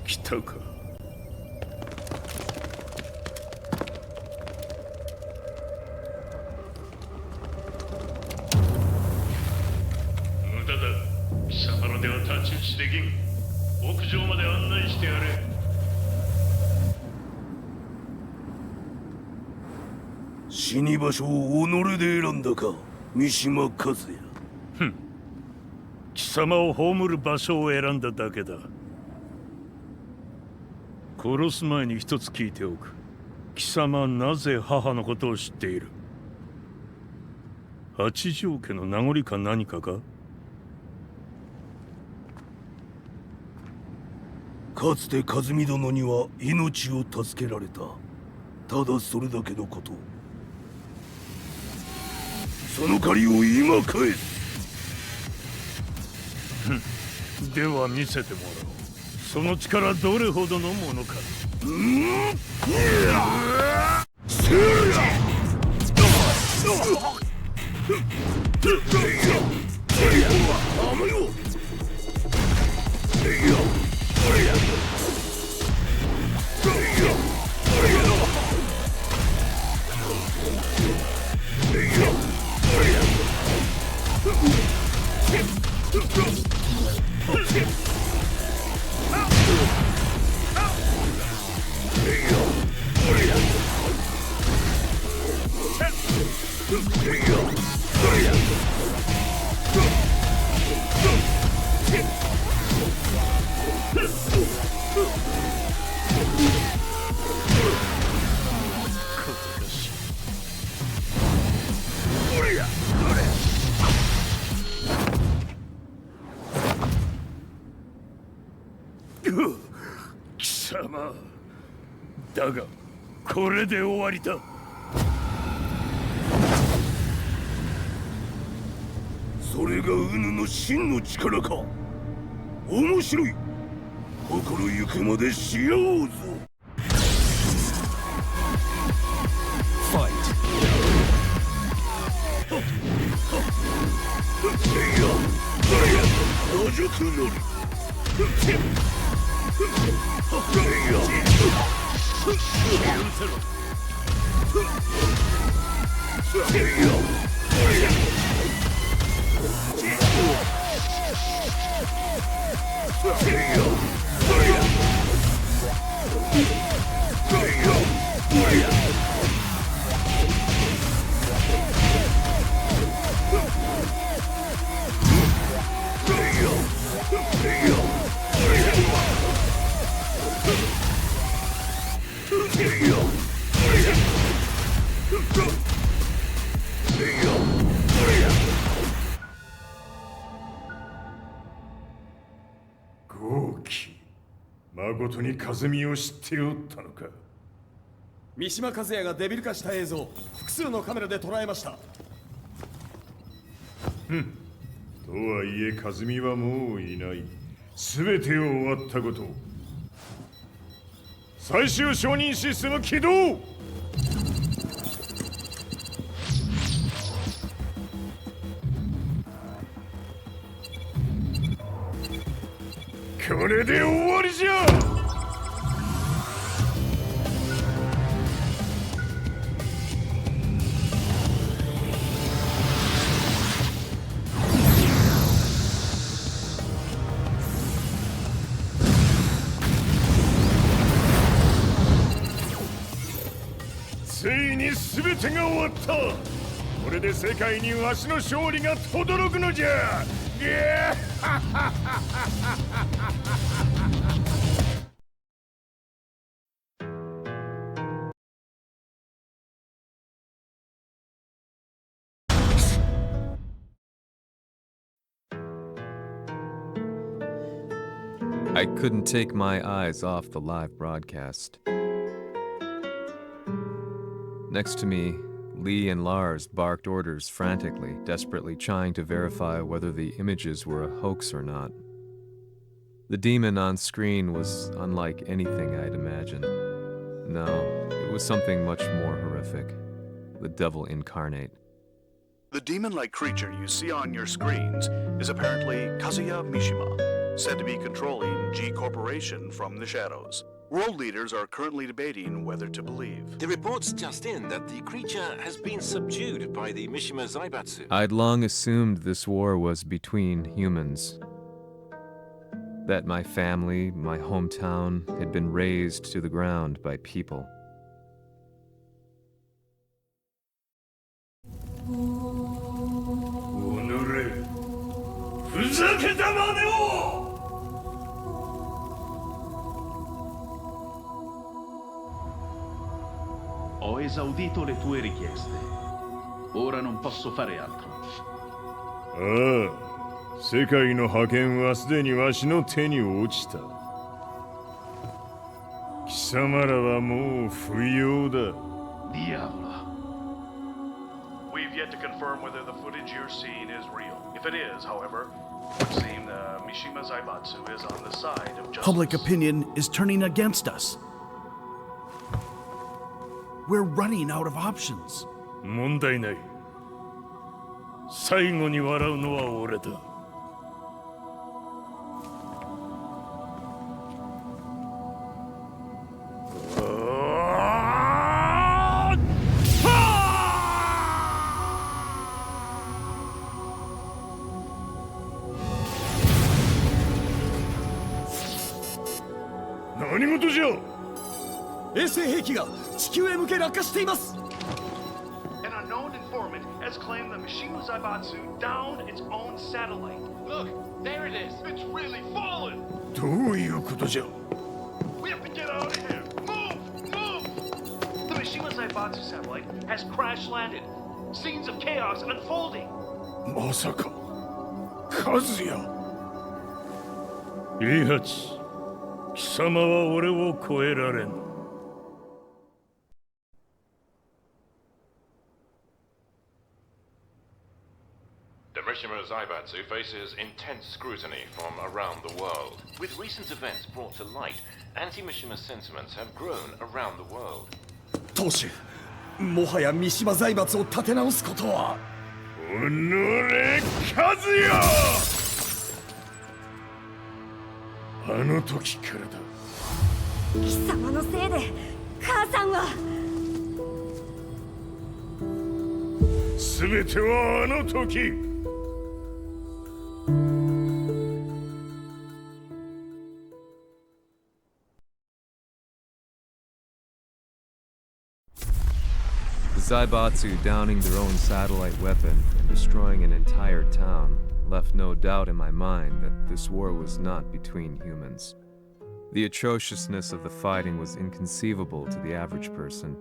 来たか。無駄だ。貴様の手は太刀打ちできん。屋上まで案内してやれ。死に場所を己で選んだか、三島和也。貴様を葬る場所を選んだだけだ。殺す前に一つ聞いておく。貴様はなぜ母のことを知っている？八条家の名残か何かか？かつて和美殿には命を助けられた。ただそれだけのこと。その借りを今返す。では見せてもらおう。その力どれほどのものか。貴様だがこれで終わりだ。それがウヌの真の力か。面白い。心ゆくまでしようぞ。ファイト。野宿乗り。誠に和美を知っておったのか。三島和也がデビル化した映像、複数のカメラで捉えました。とはいえ和美はもういない。全てを終わったこと。最終承認システム起動。これで終わりじゃ。ついに全てが終わった。これで世界にわしの勝利が轟くのじゃ。I couldn't take my eyes off the live broadcast. Next to me, Lee and Lars barked orders frantically, desperately trying to verify whether the images were a hoax or not. The demon on screen was unlike anything I'd imagined. No, it was something much more horrific. The devil incarnate. The demon-like creature you see on your screens is apparently Kazuya Mishima, said to be controlling G Corporation from the shadows. World leaders are currently debating whether to believe. The report's just in that the creature has been subdued by the Mishima Zaibatsu. I'd long assumed this war was between humans. That my family, my hometown, had been razed to the ground by people. Ho esaudito le tue richieste. Ora non posso fare altro. ああ、世界の覇権はすでにわしの手に落ちた。貴様らはもう不要だ。Diavola. We've yet to confirm whether the footage you're seeing is real. If it is, however, it would seem the Mishima Zaibatsu is on the side of justice. Public opinion is turning against us. We're running out of options. 問題ない。最後に笑うのは俺だ。何事じゃ。衛星兵器が地球へ向け落下しています。 An unknown informant has claimed the Mishima Zaibatsu downed its own satellite. Look, there it is. It's really fallen. どういうことじゃ。 We have to get out of here. Move, move. The Mishima Zaibatsu satellite has crash landed. Scenes of chaos unfolding. まさか、和也。イハチ、貴様は俺を超えられん。The Mishima Zaibatsu faces intense scrutiny from around the world. With recent events brought to light, anti-Mishima sentiments have grown around the world. 当主、もはや三島財閥を立て直すことは。おのれ、和也。あの時からだ。貴様のせいで母さんは。全てはあの時。The Zaibatsu downing their own satellite weapon and destroying an entire town left no doubt in my mind that this war was not between humans. The atrociousness of the fighting was inconceivable to the average person,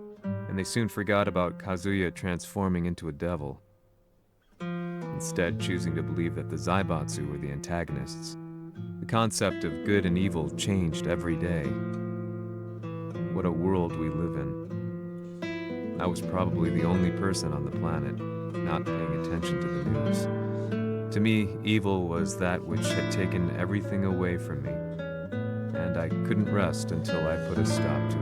and they soon forgot about Kazuya transforming into a devil, instead choosing to believe that the Zaibatsu were the antagonists. The concept of good and evil changed every day. What a world we live in. I was probably the only person on the planet not paying attention to the news. To me, evil was that which had taken everything away from me, and I couldn't rest until I put a stop to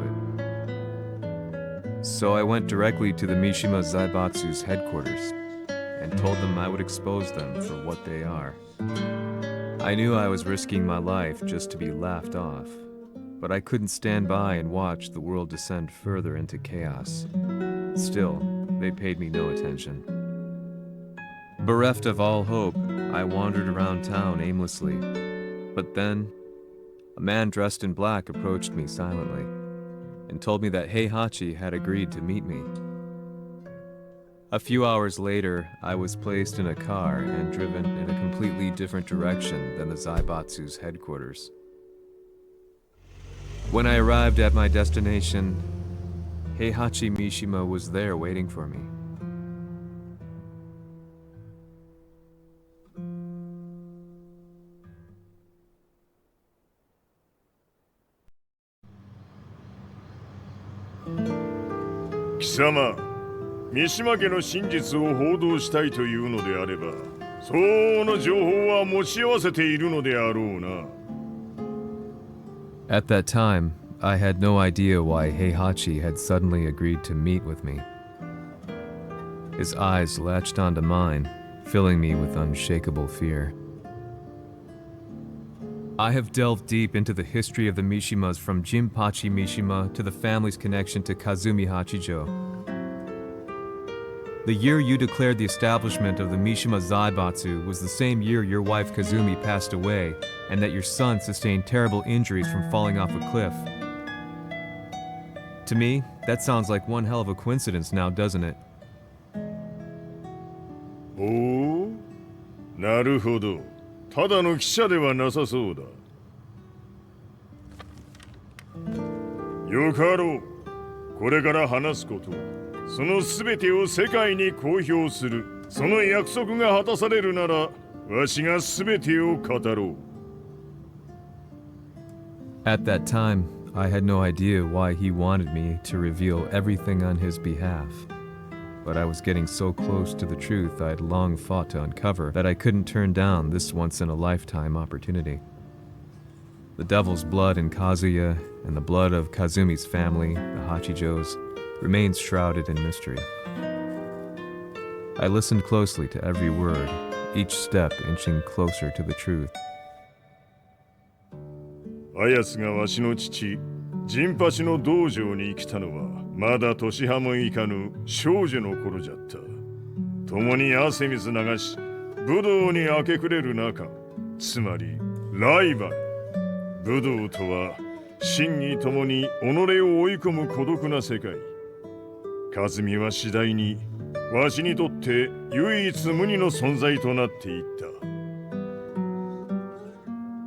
it. So I went directly to the Mishima Zaibatsu's headquarters and told them I would expose them for what they are. I knew I was risking my life just to be laughed off, but I couldn't stand by and watch the world descend further into chaos. Still, they paid me no attention. Bereft of all hope, I wandered around town aimlessly. But then, a man dressed in black approached me silently and told me that Heihachi had agreed to meet me. A few hours later, I was placed in a car and driven in a completely different direction than the Zaibatsu's headquarters. When I arrived at my destination, Heihachi Mishima was there waiting for me. Kisama, 三島家の真実を報道したいというのであれば、相応の情報は持ち合わせているのであろうな。At that time, I had no idea why Heihachi had suddenly agreed to meet with me. His eyes latched onto mine, filling me with unshakable fear. I have delved deep into the history of the Mishimas from Jinpachi Mishima to the family's connection to Kazumi Hachijo. The year you declared the establishment of the Mishima Zaibatsu was the same year your wife Kazumi passed away, and that your son sustained terrible injuries from falling off a cliff. To me, that sounds like one hell of a coincidence now, doesn't it? おお、なるほど。ただの記者ではなさそうだ。よかろう。これから話すこと、そのすべてを世界に公表する。その約束が果たされるなら、わしがすべてを語ろう。At that time, I had no idea why he wanted me to reveal everything on his behalf. But I was getting so close to the truth I had long fought to uncover that I couldn't turn down this once-in-a-lifetime opportunity. The devil's blood in Kazuya and the blood of Kazumi's family, the Hachijos, remains shrouded in mystery. I listened closely to every word, each step inching closer to the truth. あやつがわしの父、ジンパチの道場に来たのは、まだ年端もいかぬ少女の頃じゃった。共に汗水流し、武道に明け暮れる中、つまりライバル。武道とは、真偽ともに己を追い込む孤独な世界。和美は次第に、わしにとって唯一無二の存在となっていった。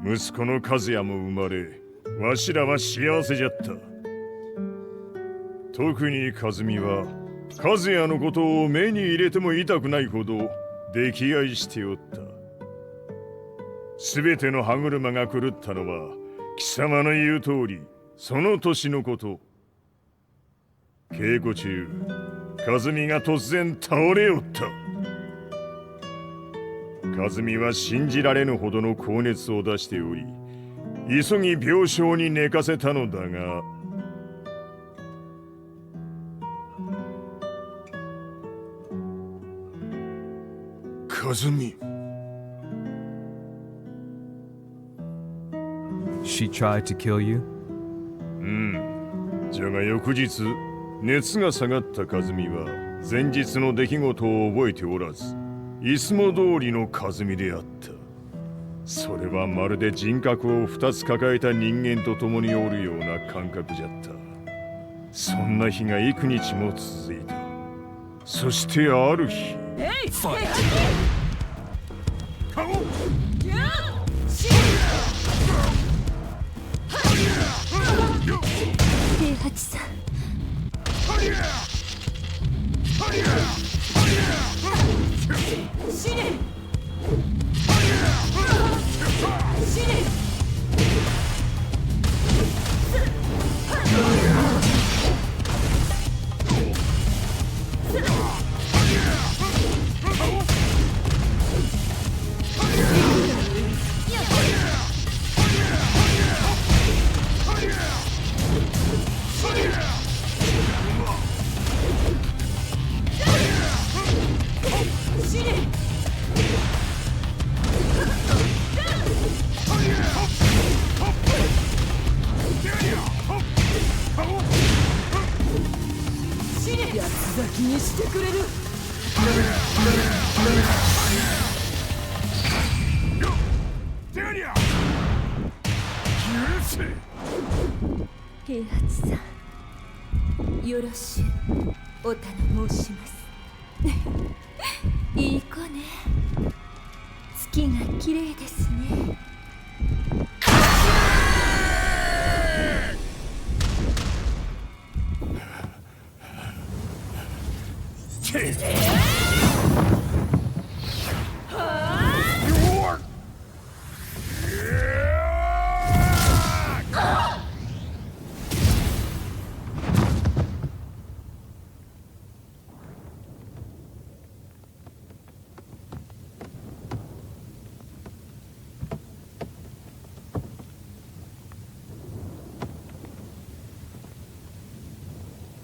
息子の和也も生まれ、わしらは幸せじゃった。特に和美は、和也のことを目に入れても痛くないほど溺愛しておった。すべての歯車が狂ったのは、貴様の言う通り、その年のこと。稽古中、和美が突然倒れおった。和美は信じられぬほどの高熱を出しており、急ぎ病床に寝かせたのだが、和美。She tried to kill you? じゃが翌日、熱が下がった和美は前日の出来事を覚えておらず、いつも通りの和美であった。それはまるで人格を2つ抱えた人間と共におるような感覚じゃった。そんな日が幾日も続いた。そしてある日、平八さん。死ね！死ね！先にしてくれる。平八さん、よろしゅうお頼申します。いい子ね。月が綺麗ですね。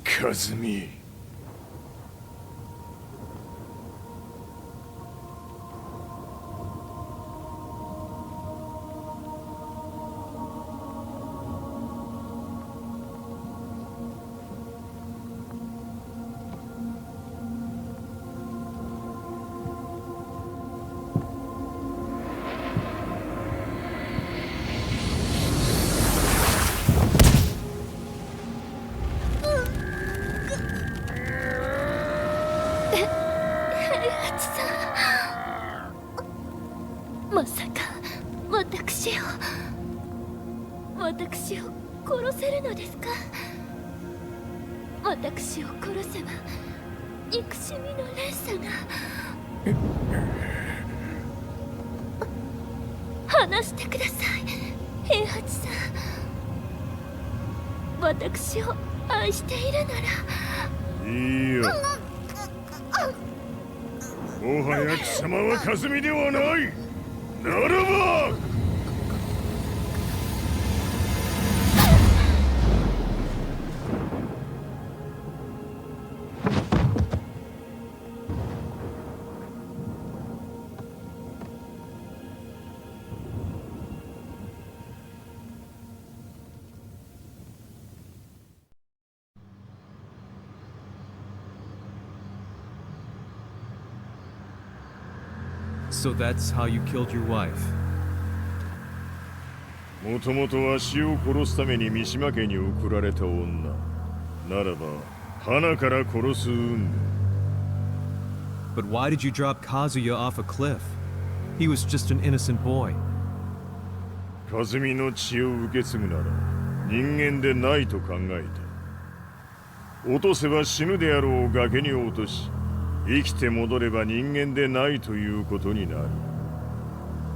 カズミ。まさか私を殺せるのですか？私を殺せば憎しみの連鎖が。話してください、平八さん。私を愛しているなら。いいよ。もはや貴様はカズミではない。ならばSo that's how you killed your wife. もともとわしを殺すために三島家に送られた女ならば花から殺す運命。 But why did you drop Kazuya off a cliff? He was just an innocent boy. カズミの血を受け継ぐなら人間でないと考えた。落とせば死ぬであろう崖に落とし、生きて戻れば人間でないということになる。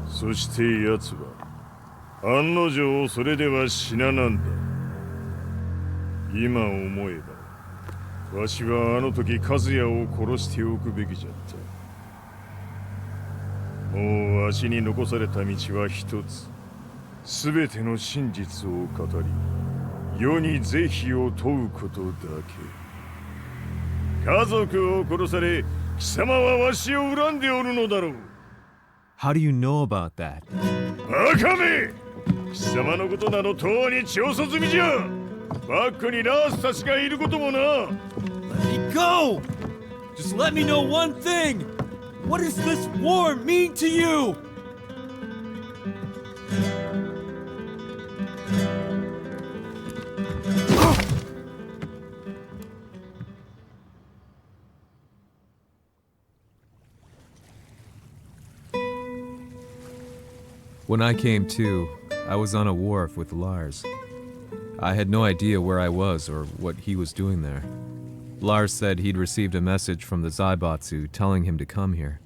そして奴は案の定それでは死ななんだ。今思えばわしはあの時和也を殺しておくべきじゃった。もうわしに残された道は一つ。全ての真実を語り世に是非を問うことだけ。家族を殺され貴様はわしを恨んでおるのだろう。 How do you know about that? バカめ！貴様のことなどとうに調査済みじゃ。バックにラースたちがいることもな。 Let me go! Just let me know one thing! What does this war mean to you? When I came to, I was on a wharf with Lars. I had no idea where I was or what he was doing there. Lars said he'd received a message from the Zaibatsu telling him to come here.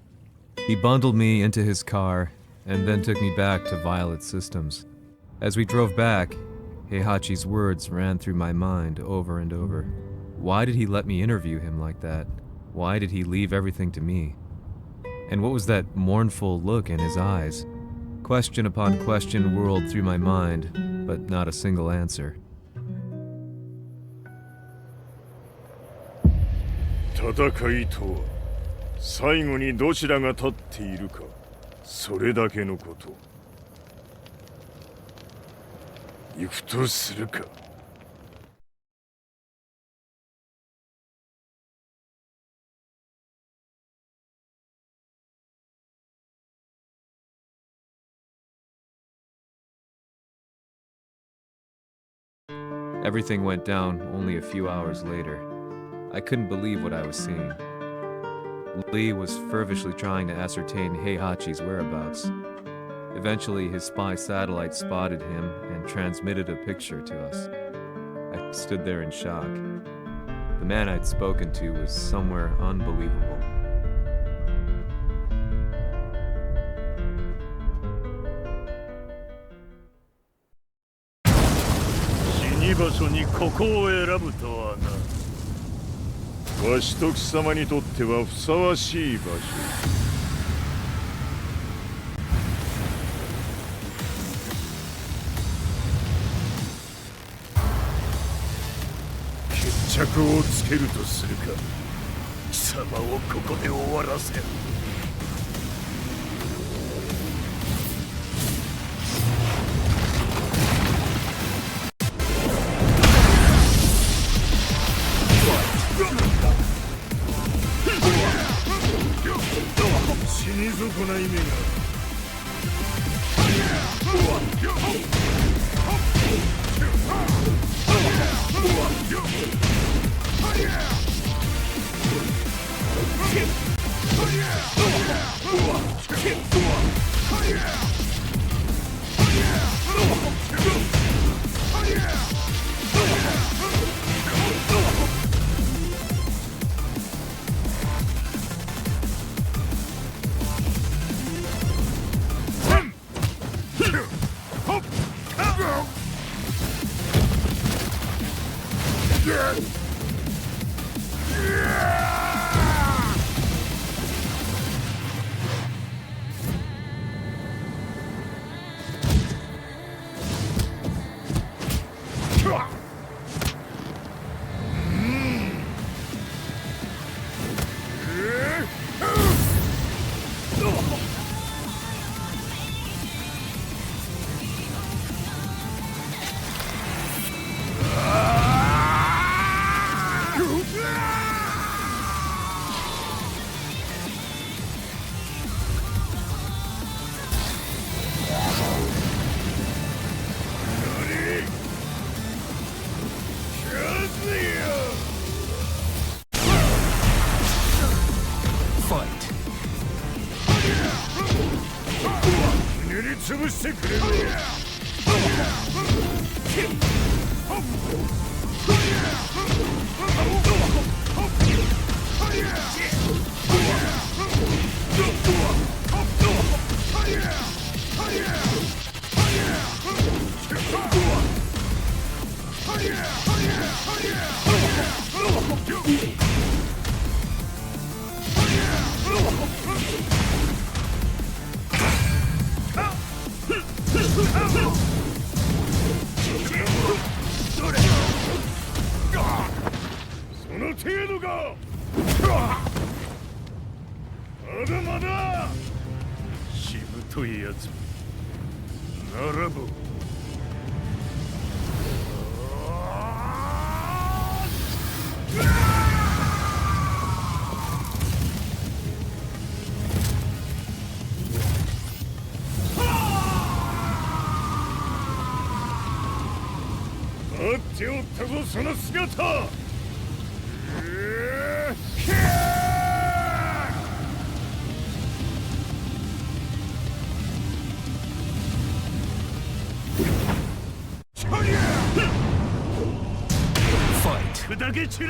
He bundled me into his car and then took me back to Violet Systems. As we drove back, Heihachi's words ran through my mind over and over. Why did he let me interview him like that? Why did he leave everything to me? And what was that mournful look in his eyes? Question upon question whirled through my mind, but not a single answer. 戦いとは最後にどちらが立っているか、それだけのこと。行くとするか。Everything went down only a few hours later. I couldn't believe what I was seeing. Lee was feverishly trying to ascertain Heihachi's whereabouts. Eventually, his spy satellite spotted him and transmitted a picture to us. I stood there in shock. The man I'd spoken to was somewhere unbelievable. 死に場所にここを選ぶとはな。わしと貴様にとってはふさわしい場所。決着をつけるとするか。貴様をここで終わらせる。死に損ない目が。潰してくれる。その程度か。まだまだしぶといやつならば待っておったぞその姿。砕け散れ。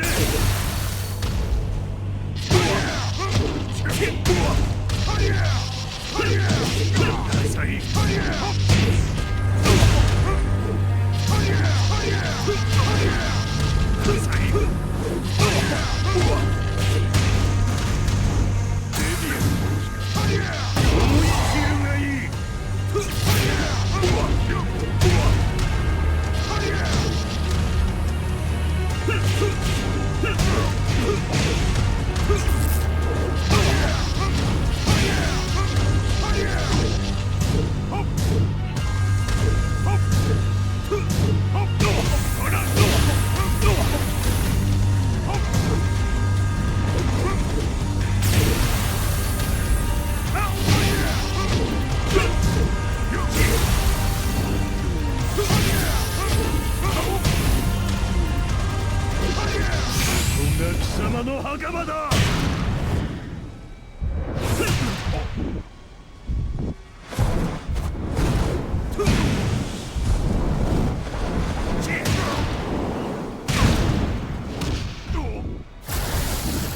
様の墓場だ。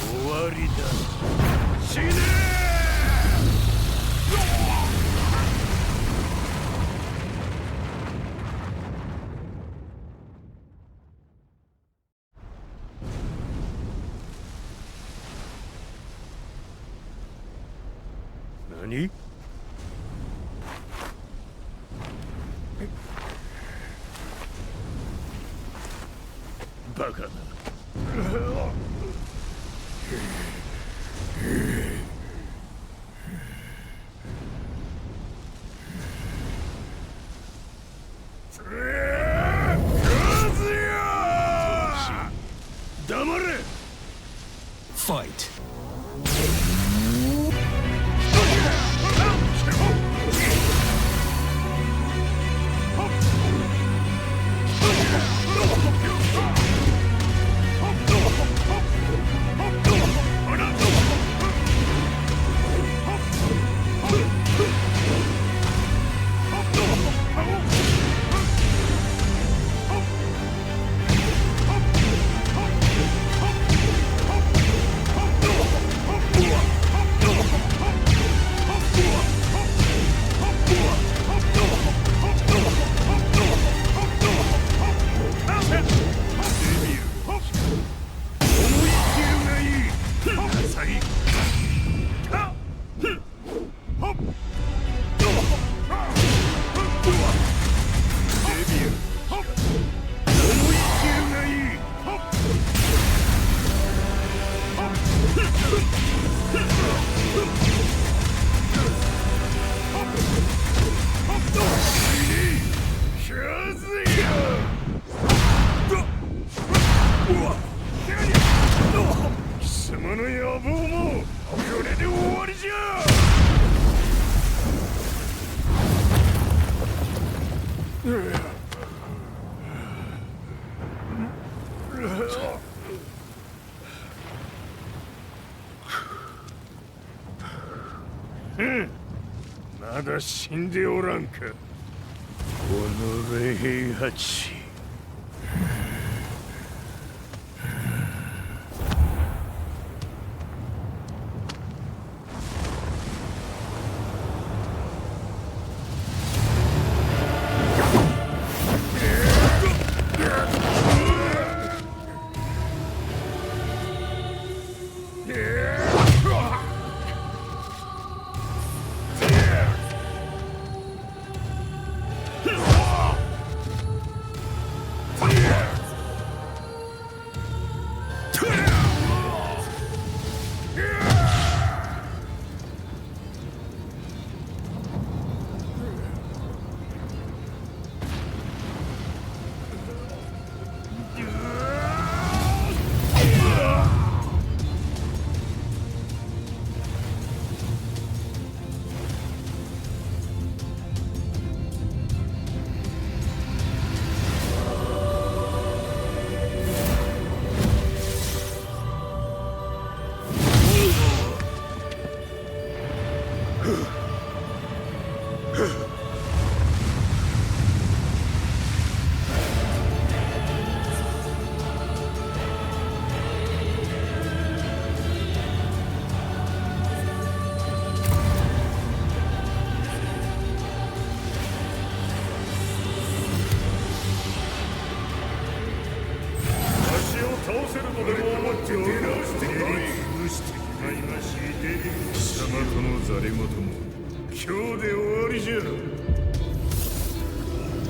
終わりだ。死ね何？バカな。黙れ。Fight.まだ死んでおらんか。おのれ平八。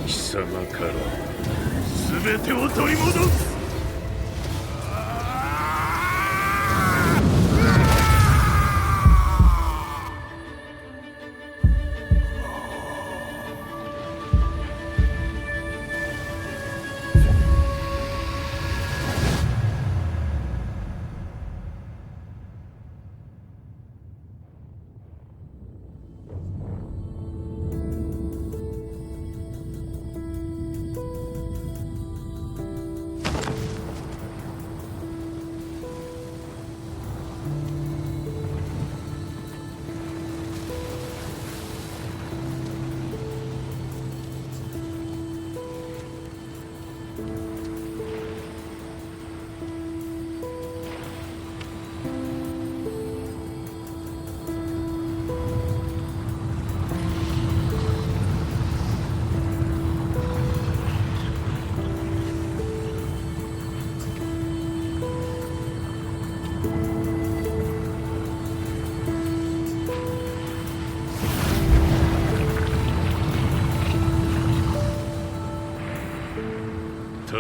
貴様から全てを取り戻す。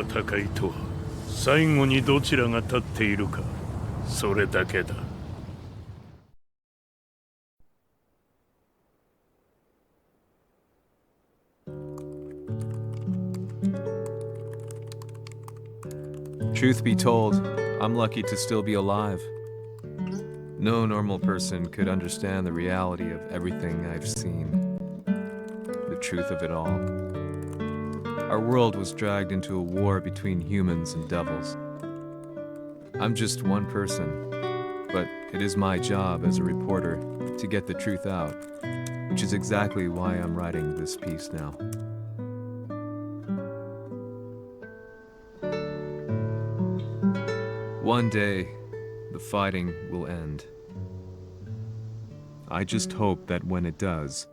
戦いとは最後にどちらが立っているか、それだけだ。Truth be told, I'm lucky to still be alive. No normal person could understand the reality of everything I've seen. The truth of it all. Our world was dragged into a war between humans and devils. I'm just one person, but it is my job as a reporter to get the truth out, which is exactly why I'm writing this piece now. One day, the fighting will end. I just hope that when it does,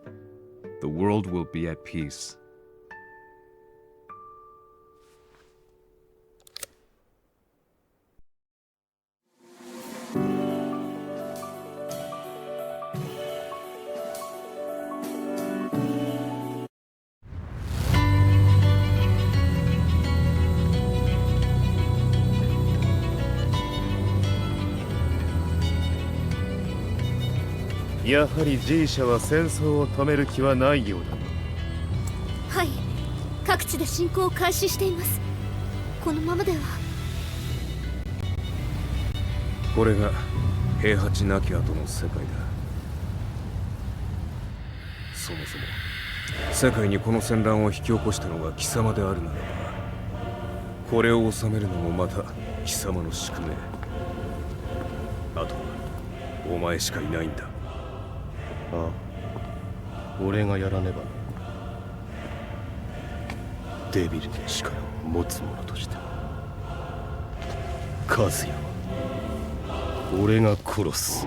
the world will be at peace. "やはり G 社は戦争を止める気はないようだな。はい、各地で侵攻を開始しています。このままでは。これが平八亡き後の世界だ。そもそも世界にこの戦乱を引き起こしたのが貴様であるならば、これを収めるのもまた貴様の宿命。あとはお前しかいないんだ。ああ、俺がやらねばな。デビルの力を持つ者としてカズヤは俺が殺す。